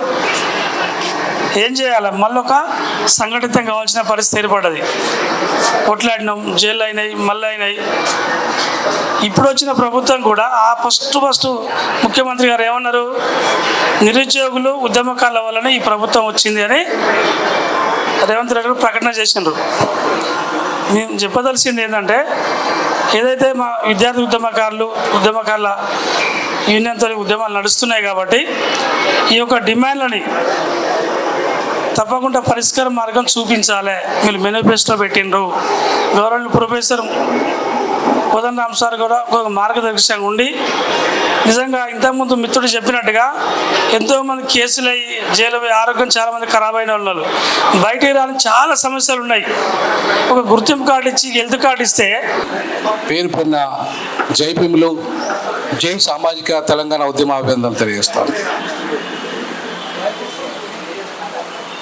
ఏం చేయాలి? మళ్ళొక సంఘటితం కావాల్సిన పరిస్థితి ఏర్పడ్డది. కొట్లాడినాం, జైలు అయినాయి, మళ్ళీ అయినాయి. ఇప్పుడు వచ్చిన ప్రభుత్వం కూడా ఆ ఫస్ట్ ముఖ్యమంత్రి గారు ఏమన్నారు, నిరుద్యోగులు ఉద్యమకారుల వల్లనే ఈ ప్రభుత్వం వచ్చింది అని రేవంత్ రెడ్డి గారు ప్రకటన చేసినారు. మేము చెప్పదలసింది ఏంటంటే, ఏదైతే మా విద్యార్థి ఉద్యమకారుల యూనియన్తో ఉద్యమాలు నడుస్తున్నాయి కాబట్టి ఈ యొక్క డిమాండ్లని తప్పకుండా పరిష్కార మార్గం చూపించాలి. మీరు మేనిఫెస్టో పెట్టిండ్రు. గవర్నమెంట్ ప్రొఫెసర్ కోదండరామ్ సార్ కూడా ఒక మార్గదర్శకంగా ఉండి నిజంగా ఇంతకుముందు మిత్రుడు చెప్పినట్టుగా ఎంతోమంది కేసులు అయ్యి జైలు ఆరోగ్యం చాలామంది ఖరాబ్ అయిన వాళ్ళు బయటికి రాని చాలా సమస్యలు ఉన్నాయి. ఒక గుర్తింపు కార్డు ఇచ్చి హెల్త్ కార్డు ఇస్తే పేరు పొందిన జై భీములు, జై సామాజిక తెలంగాణ ఉద్యమ అభినందనలు తెలియజేస్తాను.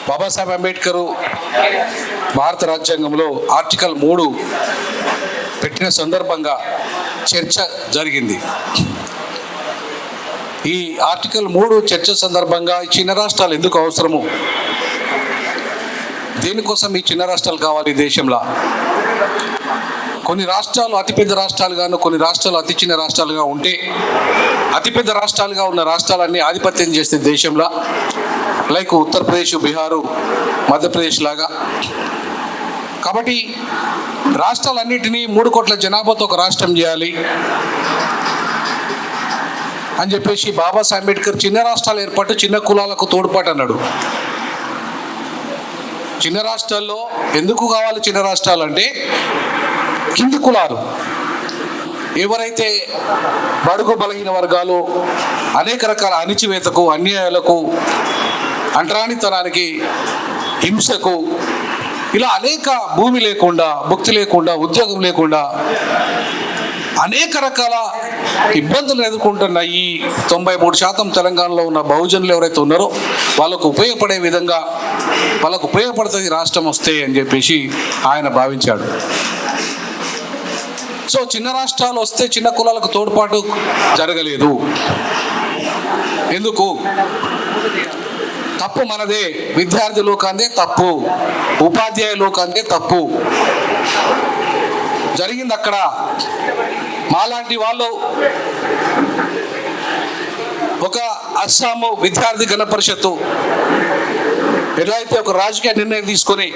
బాబాసాహెబ్ అంబేద్కర్ భారత రాజ్యాంగంలో ఆర్టికల్ 3 పెట్టిన సందర్భంగా చర్చ జరిగింది. ఈ ఆర్టికల్ 3 చర్చ సందర్భంగా ఈ చిన్న రాష్ట్రాలు ఎందుకు అవసరము, దేనికోసం ఈ చిన్న రాష్ట్రాలు కావాలి దేశంలో? కొన్ని రాష్ట్రాలు అతిపెద్ద రాష్ట్రాలుగాను, కొన్ని రాష్ట్రాలు అతి చిన్న రాష్ట్రాలుగా ఉంటే అతిపెద్ద రాష్ట్రాలుగా ఉన్న రాష్ట్రాలన్నీ ఆధిపత్యం చేస్తే దేశంలో, లైక్ ఉత్తరప్రదేశ్, బీహారు, మధ్యప్రదేశ్ లాగా. కాబట్టి రాష్ట్రాలన్నింటినీ 3 కోట్ల జనాభాతో ఒక రాష్ట్రం చేయాలి అని చెప్పేసి బాబాసాహెబ్ అంబేద్కర్ చిన్న రాష్ట్రాల ఏర్పాటు, చిన్న కులాలకు తోడ్పాటు అన్నాడు. చిన్న రాష్ట్రాల్లో ఎందుకు కావాలి చిన్న రాష్ట్రాలు అంటే, కింది కులాలు ఎవరైతే బడుగు బలహీన వర్గాలు అనేక రకాల అణిచివేతకు, అన్యాయాలకు, అంటరానితనానికి, హింసకు, ఇలా అనేక భూమి లేకుండా, భుక్తి లేకుండా, ఉద్యోగం లేకుండా అనేక రకాల ఇబ్బందులు ఎదుర్కొంటున్న ఈ 93% తెలంగాణలో ఉన్న బహుజనులు ఎవరైతే ఉన్నారో వాళ్ళకు ఉపయోగపడే విధంగా, వాళ్ళకు ఉపయోగపడుతుంది రాష్ట్రం వస్తే అని చెప్పేసి ఆయన భావించాడు. సో చిన్న రాష్ట్రాలు వస్తే చిన్న కులాలకు తోడ్పాటు జరగలేదు. ఎందుకు? తప్పు మనదే, విద్యార్థి లోకాందే తప్పు, ఉపాధ్యాయ లోకాందే తప్పు జరిగింది. అక్కడ మాలాంటి వాళ్ళు ఒక అస్సాము విద్యార్థి గణ పరిషత్తు ఎలా అయితే ఒక రాజకీయ నిర్ణయం తీసుకొని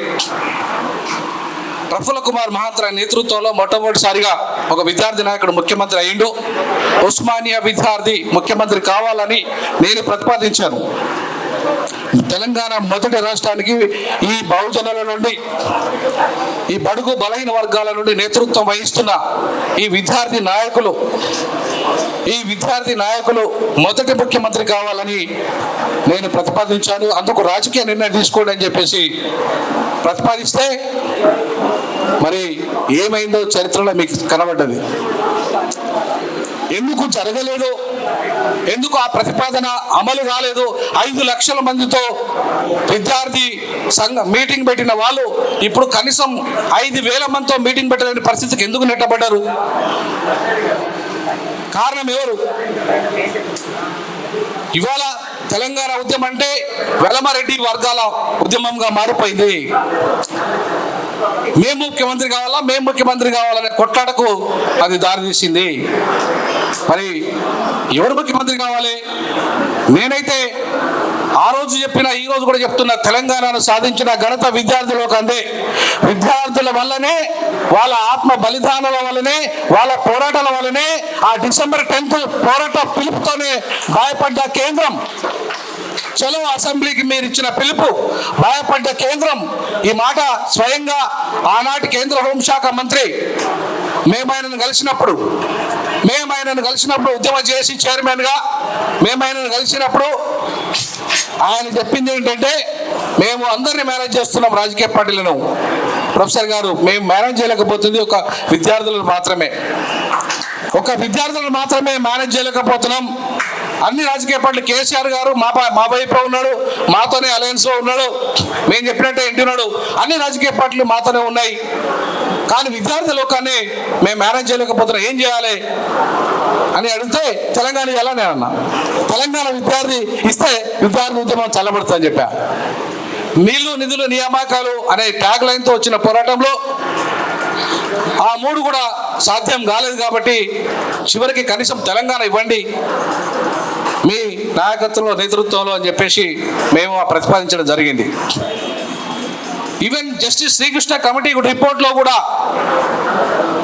ప్రఫుల్ల కుమార్ మహాంత్ర నేతృత్వంలో మొట్టమొదటిసారిగా ఒక విద్యార్థి నాయకుడు ముఖ్యమంత్రి అయ్యిండు. ఉస్మానియా విద్యార్థి ముఖ్యమంత్రి కావాలని నేను ప్రతిపాదించాను. తెలంగాణ మొదటి రాష్ట్రానికి ఈ బహుజనుల నుండి, ఈ బడుగు బలహీన వర్గాల నుండి నేతృత్వం వహిస్తున్న ఈ విద్యార్థి నాయకులు మొదటి ముఖ్యమంత్రి కావాలని నేను ప్రతిపాదించాను. అందుకు రాజకీయ నిర్ణయం తీసుకోండి అని చెప్పేసి ప్రతిపాదిస్తే మరి ఏమైందో చరిత్రలో మీకు కనబడ్డది. ఎందుకు జరగలేదు, ఎందుకు ఆ ప్రతిపాదన అమలు కాలేదు? 5 లక్షల మందితో విద్యార్థి సంఘం మీటింగ్ పెట్టిన వాళ్ళు ఇప్పుడు కనీసం 5,000 మందితో మీటింగ్ పెట్టలేని పరిస్థితికి ఎందుకు నెట్టబడ్డారు? కారణం ఎవరు? ఇవాళ తెలంగాణ ఉద్యమం అంటే వెలమరెడ్డి వర్గాల ఉద్యమంగా మారిపోయింది. మేము ముఖ్యమంత్రి కావాలనే కొట్లాటకు అది దారితీసింది. మరి ఎవరు ముఖ్యమంత్రి కావాలి? నేనైతే ఆ రోజు చెప్పిన, ఈ రోజు కూడా చెప్తున్నా, తెలంగాణను సాధించిన ఘనత విద్యార్థులకు అందే. విద్యార్థుల వల్లనే, వాళ్ళ ఆత్మ బలిదానాల వల్లనే, వాళ్ళ పోరాటాల వల్లనే ఆ December 10th పోరాట పిలుపుతోనే భయపడ్డ కేంద్రం, చలో అసెంబ్లీకి మీరు ఇచ్చిన పిలుపు, భయపడ్డ కేంద్రం. ఈ మాట స్వయంగా ఆనాటి కేంద్ర హోంశాఖ మంత్రి మేము ఆయనను కలిసినప్పుడు ఉద్యమ జేఏసీ చైర్మన్గా మేము ఆయనను కలిసినప్పుడు ఆయన చెప్పింది ఏంటంటే, మేము అందరినీ మేనేజ్ చేస్తున్నాం రాజకీయ పార్టీలను. ప్రొఫెసర్ గారు, మేము మేనేజ్ చేయలేకపోతుంది ఒక విద్యార్థులను మాత్రమే మేనేజ్ చేయలేకపోతున్నాం. అన్ని రాజకీయ పార్టీలు, కేసీఆర్ గారు మా వైపు ఉన్నాడు, మాతోనే అలయన్స్లో ఉన్నాడు, మేము చెప్పినట్టే వింటున్నాడు. అన్ని రాజకీయ పార్టీలు మాతోనే ఉన్నాయి. కానీ విద్యార్థి లోకాన్ని మేము మేనేజ్ చేయలేకపోతున్నాం, ఏం చేయాలి అని అడిగితే తెలంగాణ ఇవ్వాలని నేను అన్నా. తెలంగాణ విద్యార్థి ఇస్తే విద్యార్థి ఉద్యమం చల్లబడుతుందని చెప్పా. నీళ్లు, నిధులు, నియామకాలు అనే ట్యాగ్ లైన్తో వచ్చిన పోరాటంలో ఆ మూడు కూడా సాధ్యం కాలేదు. కాబట్టి చివరికి కనీసం తెలంగాణ ఇవ్వండి మీ నాయకత్వంలో, నేతృత్వంలో అని చెప్పేసి మేము ప్రతిపాదించడం జరిగింది. ఈవెన్ జస్టిస్ శ్రీకృష్ణ కమిటీ రిపోర్ట్లో కూడా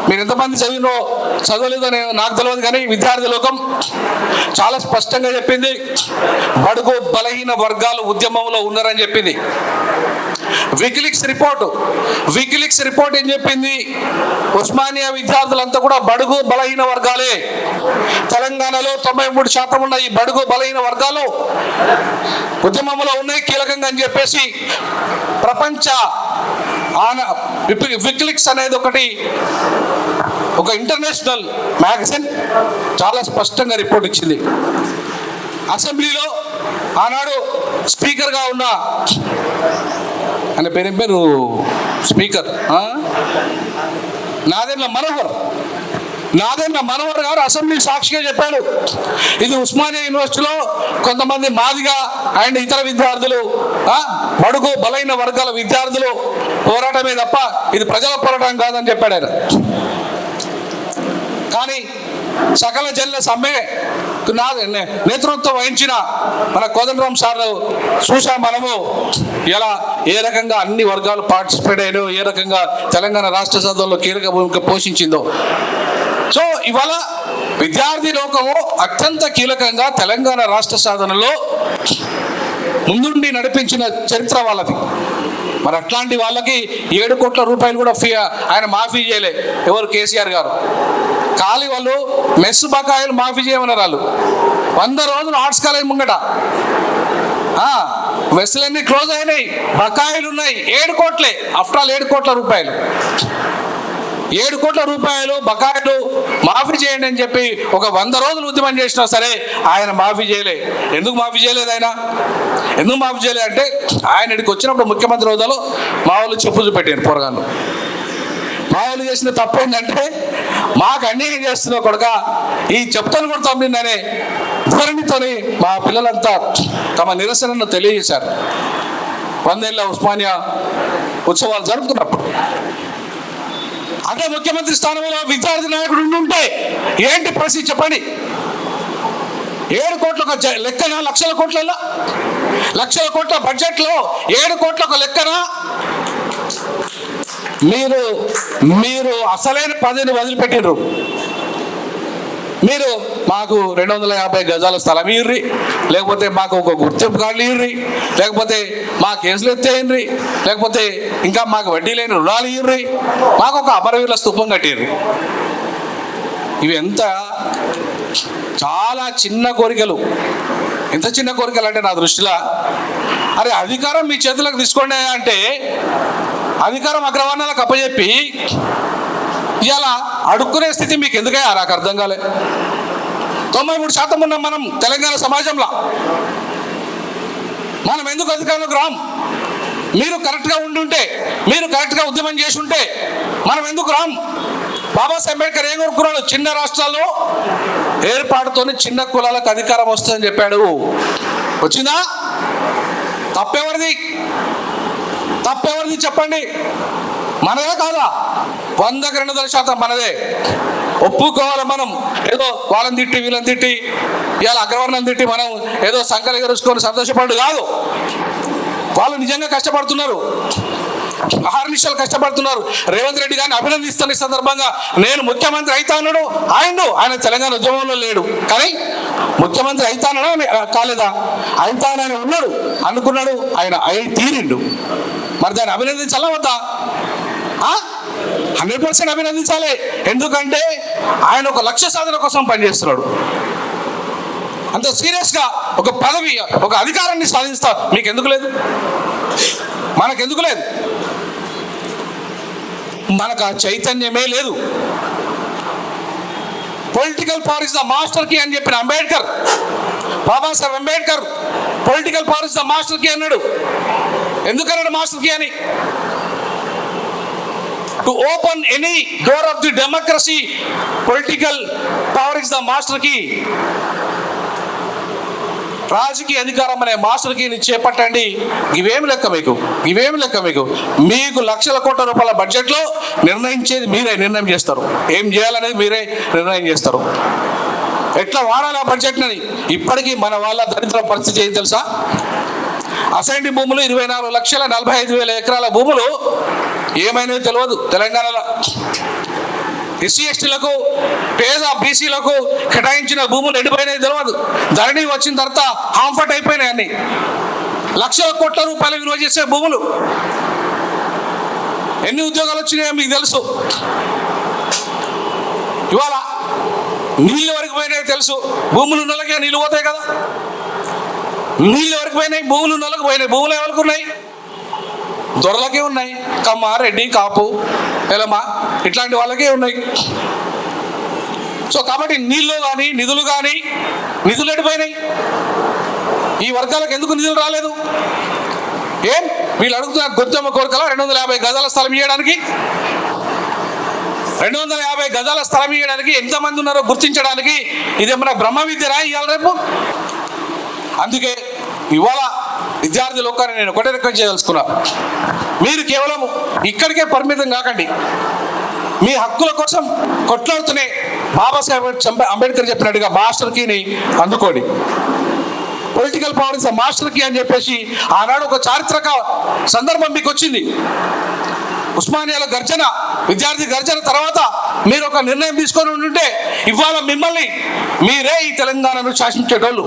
మీరు ఎంతమంది చదవలేదో నాకు తెలియదు, కానీ విద్యార్థి లోకం చాలా స్పష్టంగా చెప్పింది, బడుగు బలహీన వర్గాలు ఉద్యమంలో ఉన్నారని చెప్పింది. వికిలీక్స్ రిపోర్ట్ ఏం చెప్పింది? ఉస్మానియా విద్యార్థులంతా కూడా బడుగు బలహీన వర్గాలే. తెలంగాణలో 93% ఉన్న ఈ బడుగు బలహీన వర్గాలు ఉద్యమంలో ఉన్నాయి కీలకంగా అని చెప్పేసి ప్రపంచ వికిలీక్స్ అనేది ఒక ఇంటర్నేషనల్ మ్యాగజైన్ చాలా స్పష్టంగా రిపోర్ట్ ఇచ్చింది. అసెంబ్లీలో ఆనాడు స్పీకర్గా ఉన్న ఆయన పేరు స్పీకర్ నాదెండ్ల మనోహర్ గారు అసెంబ్లీ సాక్షిగా చెప్పాడు, ఇది ఉస్మానియా యూనివర్సిటీలో కొంతమంది మాదిగా అండ్ ఇతర విద్యార్థులు, బడుగు బలైన వర్గాల విద్యార్థులు పోరాటమే తప్ప ఇది ప్రజల పోరాటం కాదని చెప్పాడు ఆయన. కానీ సకల జనుల సమ్మె నేతృత్వం వహించిన మన కోదండరాం సార్ చూసా మనము ఎలా ఏ రకంగా అన్ని వర్గాలు పార్టిసిపేట్ అయ్యారో, ఏ రకంగా తెలంగాణ రాష్ట్ర సాధనలో కీలక భూమిక పోషించిందో. సో ఇవాళ విద్యార్థి లోకము అత్యంత కీలకంగా తెలంగాణ రాష్ట్ర సాధనలో ముందుండి నడిపించిన చరిత్ర వాళ్ళది. మరి అట్లాంటి వాళ్ళకి 7 కోట్ల రూపాయలు కూడా ఆయన మాఫీ చేయలే. ఎవరు? కేసీఆర్ గారు. ఖాళీ వాళ్ళు మెస్ బకాయిలు మాఫీ చేయమన్నారు. వాళ్ళు 100 రోజులు ఆర్ట్స్ కాలేజ్ ముంగట మెస్లన్నీ క్లోజ్ అయినాయి, బకాయిలు ఉన్నాయి 7 కోట్లే. ఆఫ్టర్ ఆల్ 7 కోట్ల రూపాయలు, 7 కోట్ల రూపాయలు బకాయిలు మాఫీ చేయండి అని చెప్పి ఒక 100 రోజులు ఉద్యమం చేసినా సరే ఆయన మాఫీ చేయలే. ఎందుకు మాఫీ చేయలేదు ఆయన? ఎందుకు మాఫీ చేయలేదు అంటే ఆయన ఇక్కడికి వచ్చినప్పుడు ముఖ్యమంత్రి హోదాలో మా వాళ్ళు చెప్పు చూపెట్టారు పోరగాళ్ళు. మా వాళ్ళు చేసిన తప్పు ఏంటంటే మాకు అన్యాయం చేస్తున్న కొడుక ఈ చెప్తాను కూడా తమ్మిందనే ధోరణితోని మా పిల్లలంతా తమ నిరసనను తెలియజేశారు. 100 ఏళ్ల ఉస్మానియా ఉత్సవాలు జరుపుతున్నప్పుడు అదే ముఖ్యమంత్రి స్థానంలో విద్యార్థి నాయకుడు ఉండుంటే ఏంటి పరిస్థితి చెప్పండి? 7 కోట్ల లెక్కన, లక్షల కోట్ల బడ్జెట్లో 7 కోట్ల లెక్కన మీరు అసలైన పదిని వదిలిపెట్టిండ్రు. మీరు మాకు 250 గజాల స్థలం ఇయ్యి, లేకపోతే మాకు ఒక గుర్తింపు కార్డులు ఇయ్యి, లేకపోతే మా కేసులు ఎత్తేయండి, లేకపోతే ఇంకా మాకు వడ్డీ లేని రుణాలు ఇయ్యి, మాకు ఒక అమరవీరుల స్తూపం కట్టిర్రి. ఇవి ఎంత చాలా చిన్న కోరికలు. ఎంత చిన్న కోరికలు అంటే నా దృష్టిలో, అరే అధికారం మీ చేతులకు తీసుకోండి అంటే అధికారం అగ్రవర్ణాలకు అప్పచెప్పి ఇలా అడుక్కునే స్థితి మీకు ఎందుకయ్యా? నాకు అర్థం కాలే. 93% ఉన్నాం మనం తెలంగాణ సమాజంలో. మనం ఎందుకు అధికారంలోకి రాం? మీరు కరెక్ట్గా ఉండుంటే, మీరు కరెక్ట్గా ఉద్యమం చేసి ఉంటే మనం ఎందుకు రాం? బాబాసాహెబ్ అంబేద్కర్ ఏం కోరుకున్నాడు? చిన్న రాష్ట్రాల్లో ఏర్పాటుతోనే చిన్న కులాలకు అధికారం వస్తుందని చెప్పాడు. వచ్చిందా? తప్పెవరిది చెప్పండి? మనదే కాదా? 100కి 200% మనదే. ఒప్పుకోవాలి మనం. ఏదో వాళ్ళని తిట్టి వీళ్ళని తిట్టి ఇవాళ అగ్రవర్ణం తిట్టి మనం ఏదో సంకలు ఎగరుచుకొని సంతోషపడు కాదు. వాళ్ళు నిజంగా కష్టపడుతున్నారు, అహర్నిశలు కష్టపడుతున్నారు. రేవంత్ రెడ్డి గారిని అభినందిస్తున్న ఈ సందర్భంగా నేను ముఖ్యమంత్రి అయితా అన్నాడు. ఆయన తెలంగాణ ఉద్యమంలో లేడు, కానీ ముఖ్యమంత్రి అయితానడా కాలేదా? అయితానని ఉన్నాడు, అనుకున్నాడు, ఆయన అయి తీరిండు. మరి దాన్ని అభినందించాలా వద్దా? 100% అభినందించాలి. ఎందుకంటే ఆయన ఒక లక్ష్య సాధన కోసం పనిచేస్తున్నాడు. అంత సీరియస్గా ఒక పదవి, ఒక అధికారాన్ని సాధిస్తా మీకు ఎందుకు లేదు? మనకెందుకు లేదు? మనకు ఆ చైతన్యమే లేదు. Political power is the master key అని చెప్పిన Ambedkar, Babasaheb Ambedkar political power is the master key అన్నాడు. ఎందుకన్నాడు మాస్టర్ కీ అని? To open any door of the democracy, political power is the master key. రాజకీయ అధికారం అనే మాస్టర్ కీని చేపట్టండి. ఇవేమి లెక్క మీకు? ఇవేమి లెక్క మీకు? మీకు లక్షల కోట్ల రూపాయల బడ్జెట్లో నిర్ణయించేది మీరే నిర్ణయం చేస్తారు. ఏం చేయాలనేది మీరే నిర్ణయం చేస్తారు. ఎట్లా వాడాలి ఆ బడ్జెట్ని? ఇప్పటికీ మన వాళ్ళ దరిద్ర పరిస్థితి ఏం తెలుసా? అసైన్డ్ భూములు 24,45,000 ఎకరాల భూములు ఏమైనా తెలియదు తెలంగాణలో. ఎస్సీ ఎస్టీలకు, పేద బీసీలకు కేటాయించిన భూములు ఎండిపోయినాయి తెలియదు. ధరణి వచ్చిన తర్వాత హాంఫర్ట్ అయిపోయినాయి. అన్ని లక్షల కోట్ల రూపాయల విలువ చేసే భూములు. ఎన్ని ఉద్యోగాలు వచ్చినాయో మీకు తెలుసు. ఇవాళ నీళ్ళు వరకు పోయినాయో తెలుసు. భూములు ఉన్నోళ్ళకే నీళ్ళు పోతాయి కదా. నీళ్ళు ఎవరికి పోయినాయి? భూములు ఉన్నోళ్ళకి పోయినాయి. భూములు ఎవరికి ఉన్నాయి? దొరలకే ఉన్నాయి. కమ్మ, రెడ్డి, కాపు, ఎలమ ఇట్లాంటి వాళ్ళకే ఉన్నాయి. సో కాబట్టి నీళ్ళు కానీ నిధులు కానీ, నిధులు ఎడిపోయినాయి. ఈ వర్గాలకు ఎందుకు నిధులు రాలేదు? ఏం వీళ్ళు అడుగుతున్నారు? గొంతమ్మ కోరికల 250 గజాల స్థలం ఇవ్వడానికి, 250 గజాల స్థలం ఇవ్వడానికి ఎంతమంది ఉన్నారో గుర్తించడానికి ఇదేమన్నా బ్రహ్మ విద్యరా ఇవాళ రేపు? అందుకే ఇవాళ విద్యార్థి లోకాన్ని నేను ఒకటే రిక్వెస్ట్ చేయదలుచుకున్నా, మీరు కేవలం ఇక్కడికే పరిమితం కాకండి. మీ హక్కుల కోసం కొట్లాడుతూనే బాబాసాహెబ్ అంబేద్కర్ చెప్పినట్టుగా మాస్టర్ కీని అందుకోండి. Political power is master key అని చెప్పేసి ఆనాడు ఒక చారిత్రక సందర్భం మీకు వచ్చింది. ఉస్మానియాలో గర్జన, విద్యార్థి గర్జన తర్వాత మీరు ఒక నిర్ణయం తీసుకొని ఉంటే ఇవాళ మిమ్మల్ని మీరే ఈ తెలంగాణను శాసించేటోళ్ళు.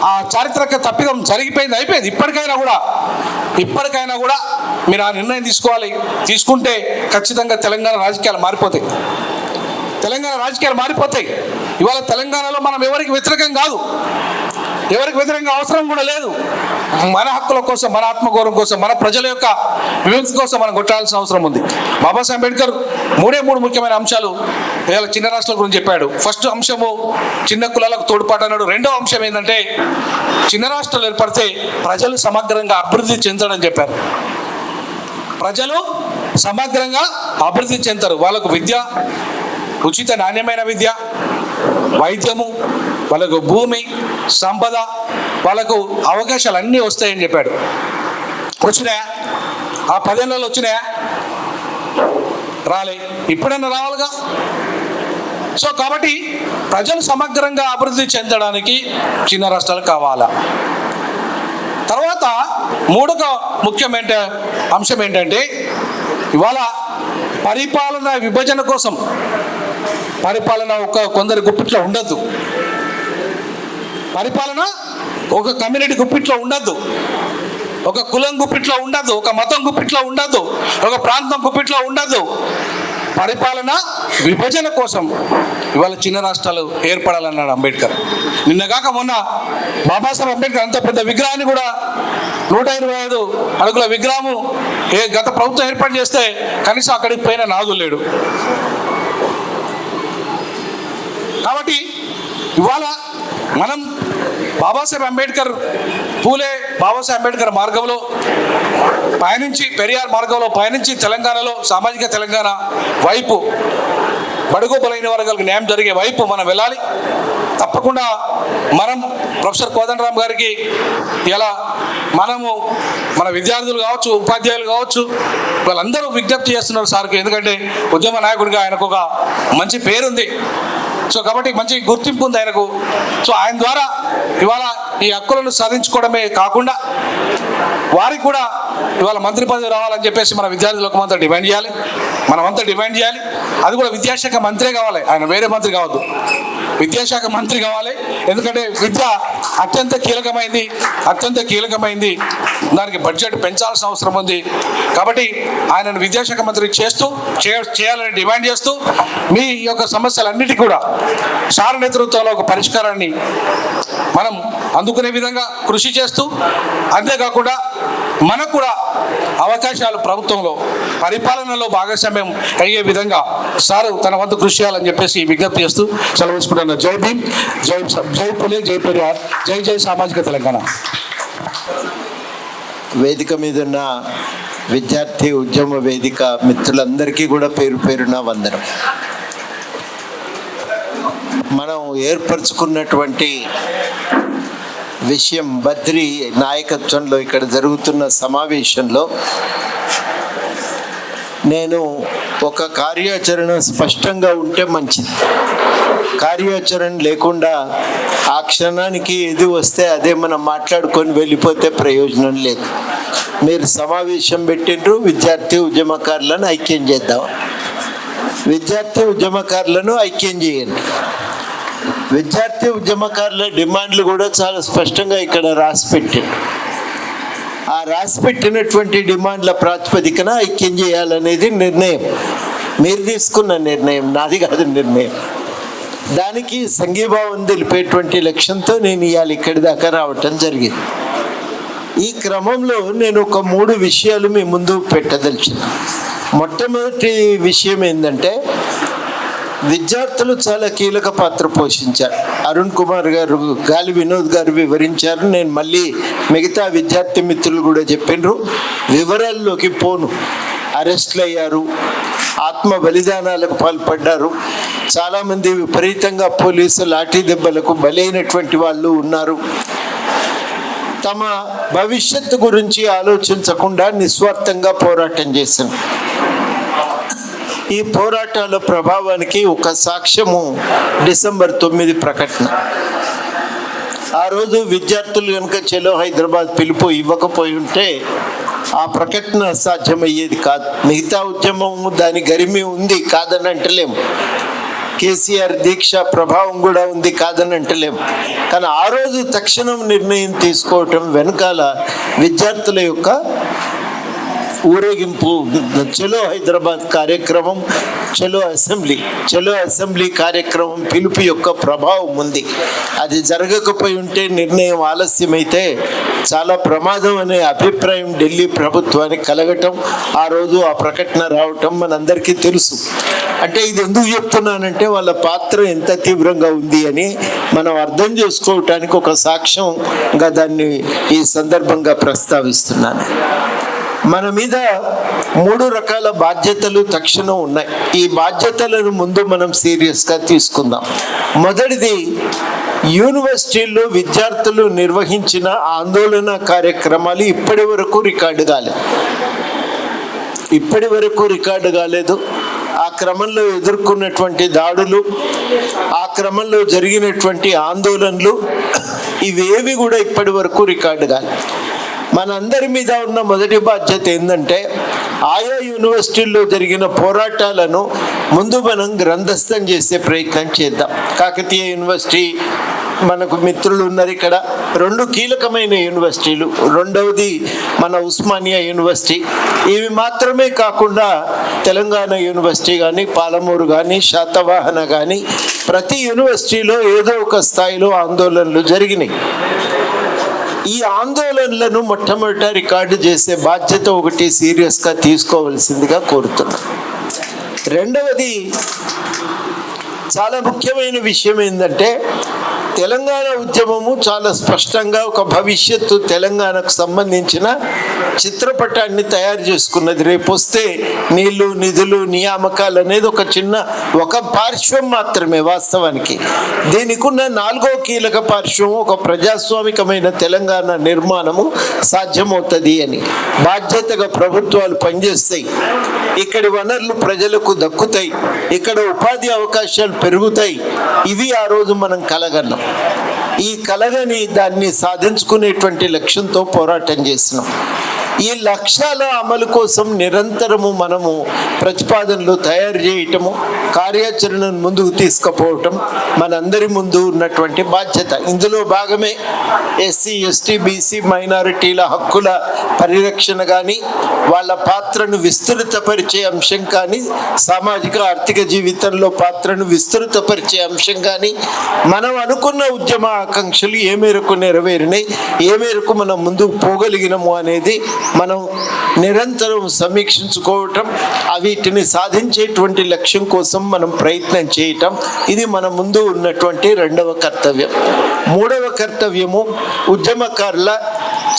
ఆ చారిత్రక తప్పిదం జరిగిపోయింది, అయిపోయింది. ఇప్పటికైనా కూడా మీరు ఆ నిర్ణయం తీసుకోవాలి. తీసుకుంటే ఖచ్చితంగా తెలంగాణ రాజకీయాలు మారిపోతాయి. ఇవాళ తెలంగాణలో మనం ఎవరికి వ్యతిరేకం కాదు, ఎవరికి వ్యతిరేకంగా అవసరం కూడా లేదు. మన హక్కుల కోసం, మన ఆత్మగౌరవం కోసం, మన ప్రజల యొక్క విముక్తి కోసం మనం కొట్టాల్సిన అవసరం ఉంది. బాబాసాహెబ్ అంబేద్కర్ 3 ముఖ్యమైన అంశాలు ఇవాళ చిన్న రాష్ట్రాల గురించి చెప్పాడు. ఫస్ట్ అంశము చిన్న కులాలకు తోడ్పాటు అన్నాడు. రెండవ అంశం ఏంటంటే చిన్న రాష్ట్రాలు ఏర్పడితే ప్రజలు సమగ్రంగా అభివృద్ధి చెందడం చెప్పారు. ప్రజలు సమగ్రంగా అభివృద్ధి చెందుతారు. వాళ్ళకు విద్య, ఉచిత నాణ్యమైన విద్య, వైద్యము, వాళ్ళకు భూమి, సంపద, వాళ్ళకు అవకాశాలు అన్నీ వస్తాయని చెప్పాడు. వచ్చినాయా? ఆ 10 ఏళ్ళలో వచ్చినాయా? రాలే. ఇప్పుడైనా రావాలిగా. సో కాబట్టి ప్రజలు సమగ్రంగా అభివృద్ధి చెందడానికి చిన్న రాష్ట్రాలు కావాలా. తర్వాత 3వ ముఖ్యమైన అంశం ఏంటంటే ఇవాళ పరిపాలన విభజన కోసం, పరిపాలన కొందరి గుప్పిట్లో ఉండద్దు, పరిపాలన ఒక కమ్యూనిటీ గుప్పిట్లో ఉండద్దు, ఒక కులం గుప్పిట్లో ఉండద్దు, ఒక మతం గుప్పిట్లో ఉండద్దు, ఒక ప్రాంతం గుప్పిట్లో ఉండద్దు. పరిపాలన విభజన కోసం ఇవాళ చిన్న రాష్ట్రాలు ఏర్పడాలన్నాడు అంబేద్కర్. నిన్నగాక మొన్న బాబాసాహెబ్ అంబేద్కర్ అంత పెద్ద విగ్రహాన్ని కూడా 125 అడుగుల విగ్రహము గత ప్రభుత్వం ఏర్పాటు చేస్తే కనీసం అక్కడికి పోయిన నాదులు లేడు. కాబట్టి ఇవాళ మనం బాబాసాహెబ్ అంబేద్కర్, బాబాసాహెబ్ అంబేద్కర్ మార్గంలో పయనించి, పెరియార్ మార్గంలో పయనించి తెలంగాణలో సామాజిక తెలంగాణ వైపు, బడుగు బలైన వర్గాలకు న్యాయం జరిగే వైపు మనం వెళ్ళాలి. తప్పకుండా మనం ప్రొఫెసర్ కోదండరామ్ గారికి ఇలా మనము మన విద్యార్థులు కావచ్చు, ఉపాధ్యాయులు కావచ్చు, వాళ్ళందరూ విజ్ఞప్తి చేస్తున్నారు సార్కి. ఎందుకంటే ఉద్యమ నాయకుడిగా ఆయనకు ఒక మంచి పేరుంది. సో కాబట్టి మంచి గుర్తింపు ఉంది ఆయనకు. సో ఆయన ద్వారా ఇవాళ ఈ హక్కులను సాధించుకోవడమే కాకుండా వారికి కూడా ఇవాళ మంత్రి పదవి రావాలని చెప్పేసి మన విద్యార్థులకు అంతా డిమాండ్ చేయాలి, మనమంతా డిమాండ్ చేయాలి. అది కూడా విద్యాశాఖ మంత్రే కావాలి, ఆయన వేరే మంత్రి కావద్దు, విద్యాశాఖ మంత్రి కావాలి. ఎందుకంటే విద్య అత్యంత కీలకమైంది, దానికి బడ్జెట్ పెంచాల్సిన అవసరం ఉంది. కాబట్టి ఆయనను విద్యాశాఖ మంత్రి చేయాలని డిమాండ్ చేస్తూ మీ యొక్క సమస్యలన్నిటికీ కూడా సార్ నేతృత్వంలో ఒక పరిష్కారాన్ని మనం అందుకునే విధంగా కృషి చేస్తూ, అంతేకాకుండా మనకు కూడా అవకాశాలు ప్రభుత్వంలో పరిపాలనలో భాగస్వామ్యం అయ్యే విధంగా సారు తన వంతు కృషి చేయాలని చెప్పేసి విజ్ఞప్తి చేస్తూ సెలవు తీసుకుంటున్నాను. జై భీమ్, జై పులే, జై పెరియార్, జై జై సామాజిక తెలంగాణ. వేదిక మీద ఉన్న విద్యార్థి ఉద్యమ వేదిక మిత్రులందరికీ కూడా పేరు పేరున వందనం. మనం ఏర్పరచుకున్నటువంటి విషయం బద్రి నాయకత్వంలో ఇక్కడ జరుగుతున్న సమావేశంలో నేను ఒక కార్యాచరణ స్పష్టంగా ఉంటే మంచిది. కార్యాచరణ లేకుండా ఆ క్షణానికి ఏది వస్తే అదే మనం మాట్లాడుకొని వెళ్ళిపోతే ప్రయోజనం లేదు. మీరు సమావేశం పెట్టిండ్రు, విద్యార్థి ఉద్యమకారులను ఐక్యం చేద్దాం. విద్యార్థి ఉద్యమకారులను ఐక్యం చేయండి. విద్యార్థి ఉద్యమకారుల డిమాండ్లు కూడా చాలా స్పష్టంగా ఇక్కడ రాసి పెట్టారు. ఆ రాసి పెట్టినటువంటి డిమాండ్ల ప్రాతిపదికన ఐక్యం చేయాలనేది నిర్ణయం. మీరు తీసుకున్న నిర్ణయం, నాది కాదు నిర్ణయం. దానికి సంఘీభావం తెలిపేటువంటి లక్ష్యంతో నేను ఇవాళ ఇక్కడి దాకా రావటం జరిగింది. ఈ క్రమంలో నేను ఒక 3 విషయాలు మీ ముందు పెట్టదలిచిన. మొట్టమొదటి విషయం ఏంటంటే, విద్యార్థులు చాలా కీలక పాత్ర పోషించారు. అరుణ్ కుమార్ గారు, గాలి వినోద్ గారు వివరించారు. నేను మళ్ళీ మిగతా విద్యార్థి మిత్రులు కూడా చెప్పినారు. వివరాల్లోకి పోను. అరెస్ట్లు అయ్యారు, ఆత్మ బలిదానాలకు పాల్పడ్డారు, చాలామంది విపరీతంగా పోలీసు లాఠీ దెబ్బలకు బలైనటువంటి వాళ్ళు ఉన్నారు. తమ భవిష్యత్తు గురించి ఆలోచించకుండా నిస్వార్థంగా పోరాటం చేశారు. ఈ పోరాటాల ప్రభావానికి ఒక సాక్ష్యము డిసెంబర్ 9 ప్రకటన. ఆ రోజు విద్యార్థులు కనుక చలో హైదరాబాద్ పిలుపు ఇవ్వకపోయి ఉంటే ఆ ప్రకటన సాధ్యమయ్యేది కాదు. మిగతా ఉద్యమము దాని గరిమి ఉంది, కాదని అంటలేము. కేసీఆర్ దీక్ష ప్రభావం కూడా ఉంది, కాదని అంటలేము. కానీ ఆ రోజు తక్షణం నిర్ణయం తీసుకోవటం వెనకాల విద్యార్థుల యొక్క ఊరేగింపు, చలో హైదరాబాద్ కార్యక్రమం, చలో అసెంబ్లీ కార్యక్రమం పిలుపు యొక్క ప్రభావం ఉంది. అది జరగకపోయి ఉంటే, నిర్ణయం ఆలస్యమైతే చాలా ప్రమాదం అనే అభిప్రాయం ఢిల్లీ ప్రభుత్వానికి కలగటం, ఆ రోజు ఆ ప్రకటన రావటం మనందరికీ తెలుసు. అంటే ఇది ఎందుకు చెప్తున్నానంటే, వాళ్ళ పాత్ర ఎంత తీవ్రంగా ఉంది అని మనం అర్థం చేసుకోవటానికి ఒక సాక్ష్యంగా దాన్ని ఈ సందర్భంగా ప్రస్తావిస్తున్నాను. మన మీద 3 రకాల బాధ్యతలు తక్షణం ఉన్నాయి. ఈ బాధ్యతలను ముందు మనం సీరియస్గా తీసుకుందాం. మొదటిది, యూనివర్సిటీల్లో విద్యార్థులు నిర్వహించిన ఆందోళన కార్యక్రమాలు ఇప్పటి వరకు రికార్డు కాలేదు. ఆ క్రమంలో ఎదుర్కొన్నటువంటి దాడులు, ఆ క్రమంలో జరిగినటువంటి ఆందోళనలు, ఇవేవి కూడా ఇప్పటి వరకు రికార్డు కాలేదు. మనందరి మీద ఉన్న మొదటి బాధ్యత ఏంటంటే, ఆయా యూనివర్సిటీల్లో జరిగిన పోరాటాలను ముందు మనం గ్రంథస్థం చేసే ప్రయత్నం చేద్దాం. కాకతీయ యూనివర్సిటీ, మనకు మిత్రులు ఉన్నారు ఇక్కడ, 2 కీలకమైన యూనివర్సిటీలు. రెండవది మన ఉస్మానియా యూనివర్సిటీ. ఇవి మాత్రమే కాకుండా తెలంగాణ యూనివర్సిటీ కానీ, పాలమూరు కానీ, శాతవాహన కానీ, ప్రతి యూనివర్సిటీలో ఏదో ఒక స్థాయిలో ఆందోళనలు జరిగినాయి. ఈ ఆందోళనలను మొట్టమొదట రికార్డు చేసే బాధ్యత ఒకటి సీరియస్గా తీసుకోవాల్సిందిగా కోరుతున్నాను. రెండవది, చాలా ముఖ్యమైన విషయం ఏంటంటే, తెలంగాణ ఉద్యమము చాలా స్పష్టంగా ఒక భవిష్యత్తు తెలంగాణకు సంబంధించిన చిత్రపటాన్ని తయారు చేసుకున్నది. రేపు వస్తే నీళ్లు, నిధులు, నియామకాలు అనేది ఒక పార్శ్వం మాత్రమే. వాస్తవానికి దీనికి ఉన్న 4వ కీలక పార్శ్వం ఒక ప్రజాస్వామికమైన తెలంగాణ నిర్మాణము సాధ్యమవుతుంది అని బాధ్యతగా ప్రభుత్వాలు పనిచేస్తాయి. ఇక్కడి వనరులు ప్రజలకు దక్కుతాయి, ఇక్కడ ఉపాధి అవకాశాలు పెరుగుతాయి. ఇవి ఆ రోజు మనం కలగన్నాం. ఈ కలగని దాన్ని సాధించుకునేటువంటి లక్ష్యంతో పోరాటం చేసినాం. ఈ లక్ష్యాల అమలు కోసం నిరంతరము మనము ప్రతిపాదనలు తయారు చేయటము, కార్యాచరణను ముందుకు తీసుకుపోవటం మనందరి ముందు ఉన్నటువంటి బాధ్యత. ఇందులో భాగమే ఎస్సీ, ఎస్టీ, బీసీ, మైనారిటీల హక్కుల పరిరక్షణ కానీ, వాళ్ళ పాత్రను విస్తృతపరిచే అంశం కానీ, సామాజిక ఆర్థిక జీవితంలో పాత్రను విస్తృతపరిచే అంశం కానీ, మనం అనుకున్న ఉద్యమ ఆకాంక్షలు ఏ మేరకు నెరవేరినాయి, ఏ మేరకు మనం ముందుకు పోగలిగినము అనేది మనం నిరంతరం సమీక్షించుకోవటం, వీటిని సాధించేటువంటి లక్ష్యం కోసం మనం ప్రయత్నం చేయటం, ఇది మన ముందు ఉన్నటువంటి రెండవ కర్తవ్యం. మూడవ కర్తవ్యము, ఉద్యమకారుల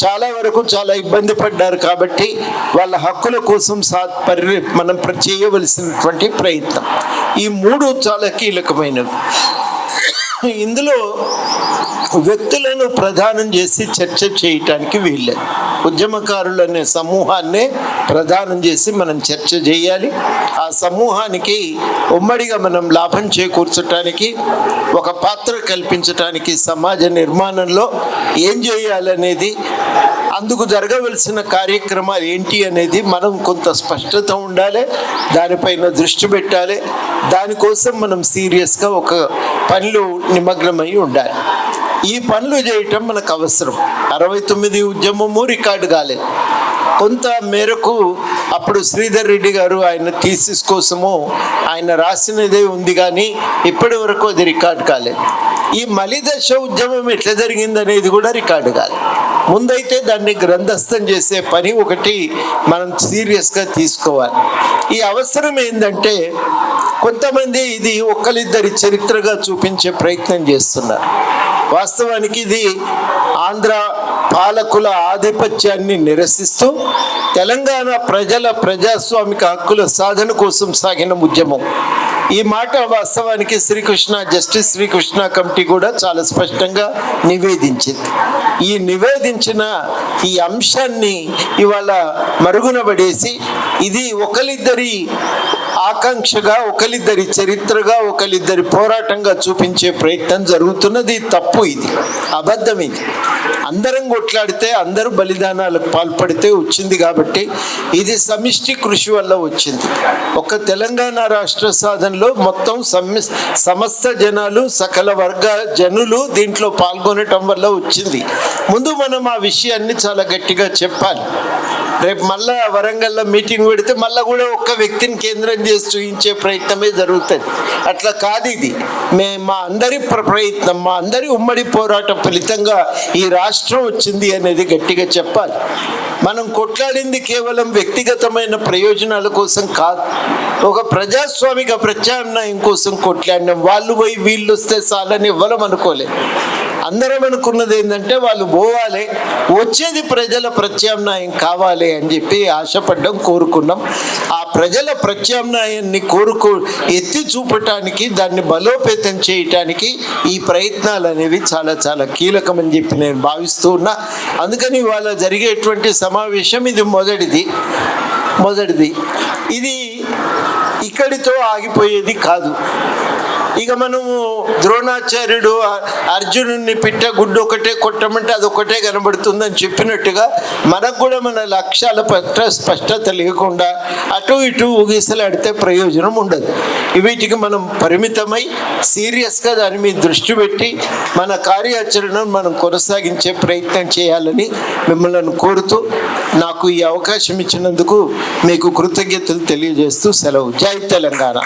చాలా వరకు చాలా ఇబ్బంది పడ్డారు కాబట్టి వాళ్ళ హక్కుల కోసం మనం చేయవలసినటువంటి ప్రయత్నం. ఈ మూడు చాలా కీలకమైనవి. ఇందులో వ్యక్తులను ప్రధానం చేసి చర్చ చేయటానికి వీల్లేదు. ఉద్యమకారులు అనే సమూహాన్నే ప్రధానం చేసి మనం చర్చ చేయాలి. ఆ సమూహానికి ఉమ్మడిగా మనం లాభం చేకూర్చడానికి, ఒక పాత్ర కల్పించడానికి, సమాజ నిర్మాణంలో ఏం చేయాలనేది, అందుకు జరగవలసిన కార్యక్రమాలు ఏంటి అనేది మనం కొంత స్పష్టత ఉండాలి, దానిపైన దృష్టి పెట్టాలి. దానికోసం మనం సీరియస్గా ఒక పనిలో నిమగ్నమై ఉండాలి. ఈ పనులు చేయటం మనకు అవసరం. 69 ఉద్యమము రికార్డు కాలేదు. కొంత మేరకు అప్పుడు శ్రీధర్ రెడ్డి గారు ఆయన థీసిస్ కోసము ఆయన రాసినదే ఉంది, కానీ ఇప్పటి వరకు అది రికార్డు కాలేదు. ఈ మలిదశ ఉద్యమం ఎట్లా జరిగిందనేది కూడా రికార్డు కాలేదు. ముందైతే దాన్ని గ్రంథస్థం చేసే పని ఒకటి మనం సీరియస్గా తీసుకోవాలి. ఈ అవసరం ఏంటంటే, కొంతమంది ఇది ఒకరిద్దరి చరిత్రగా చూపించే ప్రయత్నం చేస్తున్నారు. వాస్తవానికి ఇది ఆంధ్ర పాలకుల ఆధిపత్యాన్ని నిరసిస్తూ తెలంగాణ ప్రజల ప్రజాస్వామిక హక్కుల సాధన కోసం సాగిన ఉద్యమం. ఈ మాట వాస్తవానికి జస్టిస్ శ్రీకృష్ణ కమిటీ కూడా చాలా స్పష్టంగా నివేదించింది. ఈ నివేదించిన ఈ అంశాన్ని ఇవాళ మరుగున పడేసి, ఇది ఒకరిద్దరి ఆకాంక్షగా, ఒకరిద్దరి చరిత్రగా, ఒకరిద్దరి పోరాటంగా చూపించే ప్రయత్నం జరుగుతున్నది. తప్పు, ఇది అబద్ధం. ఇది అందరం కొట్లాడితే, అందరూ బలిదానాలకు పాల్పడితే వచ్చింది. కాబట్టి ఇది సమిష్టి కృషి వల్ల వచ్చింది. ఒక తెలంగాణ రాష్ట్ర సాధనలో మొత్తం సమస్త జనాలు, సకల వర్గ జనులు దీంట్లో పాల్గొనటం వల్ల వచ్చింది. ముందు మనం ఆ విషయాన్ని చాలా గట్టిగా చెప్పాలి. రేపు మళ్ళా వరంగల్లో మీటింగ్ పెడితే మళ్ళీ కూడా ఒక్క వ్యక్తిని కేంద్రం చేసి చూపించే ప్రయత్నమే జరుగుతుంది. అట్లా కాదు. ఇది మా అందరి ప్రయత్నం, మా అందరి ఉమ్మడి పోరాట ఫలితంగా ఈ రాష్ట్రం వచ్చింది అనేది గట్టిగా చెప్పాలి. మనం కొట్లాడింది కేవలం వ్యక్తిగతమైన ప్రయోజనాల కోసం కాదు, ఒక ప్రజాస్వామిక ప్రత్యామ్నాయం కోసం కొట్లాడినాం. వాళ్ళు పోయి వీళ్ళు వస్తే చాలని ఇవ్వడం అనుకోలేదు. అందరం అనుకున్నది ఏంటంటే, వాళ్ళు పోవాలి, వచ్చేది ప్రజల ప్రత్యామ్నాయం కావాలి అని చెప్పి ఆశపడ్డం, కోరుకున్నాం. ఆ ప్రజల ప్రత్యామ్నాయాన్ని ఎత్తి చూపటానికి, దాన్ని బలోపేతం చేయటానికి ఈ ప్రయత్నాలు అనేవి చాలా చాలా కీలకమని చెప్పి నేను భావిస్తూ ఉన్నా. అందుకని ఇవాళ జరిగేటువంటి సమావేశం ఇది మొదటిది. ఇది ఇక్కడితో ఆగిపోయేది కాదు. ఇక మనము ద్రోణాచార్యుడు అర్జునుడిని పిట్ట గుడ్డు ఒకటే కొట్టమంటే అదొకటే కనబడుతుందని చెప్పినట్టుగా మనకు కూడా మన లక్ష్యాల పట్ల స్పష్టత లేకుండా అటు ఇటు ఊగిసలాడితే ప్రయోజనం ఉండదు. వీటికి మనం పరిమితమై సీరియస్గా దాని మీద దృష్టి పెట్టి మన కార్యాచరణను మనం కొనసాగించే ప్రయత్నం చేయాలని మిమ్మల్ని కోరుతూ, నాకు ఈ అవకాశం ఇచ్చినందుకు మీకు కృతజ్ఞతలు తెలియజేస్తూ సెలవు. జై తెలంగాణ.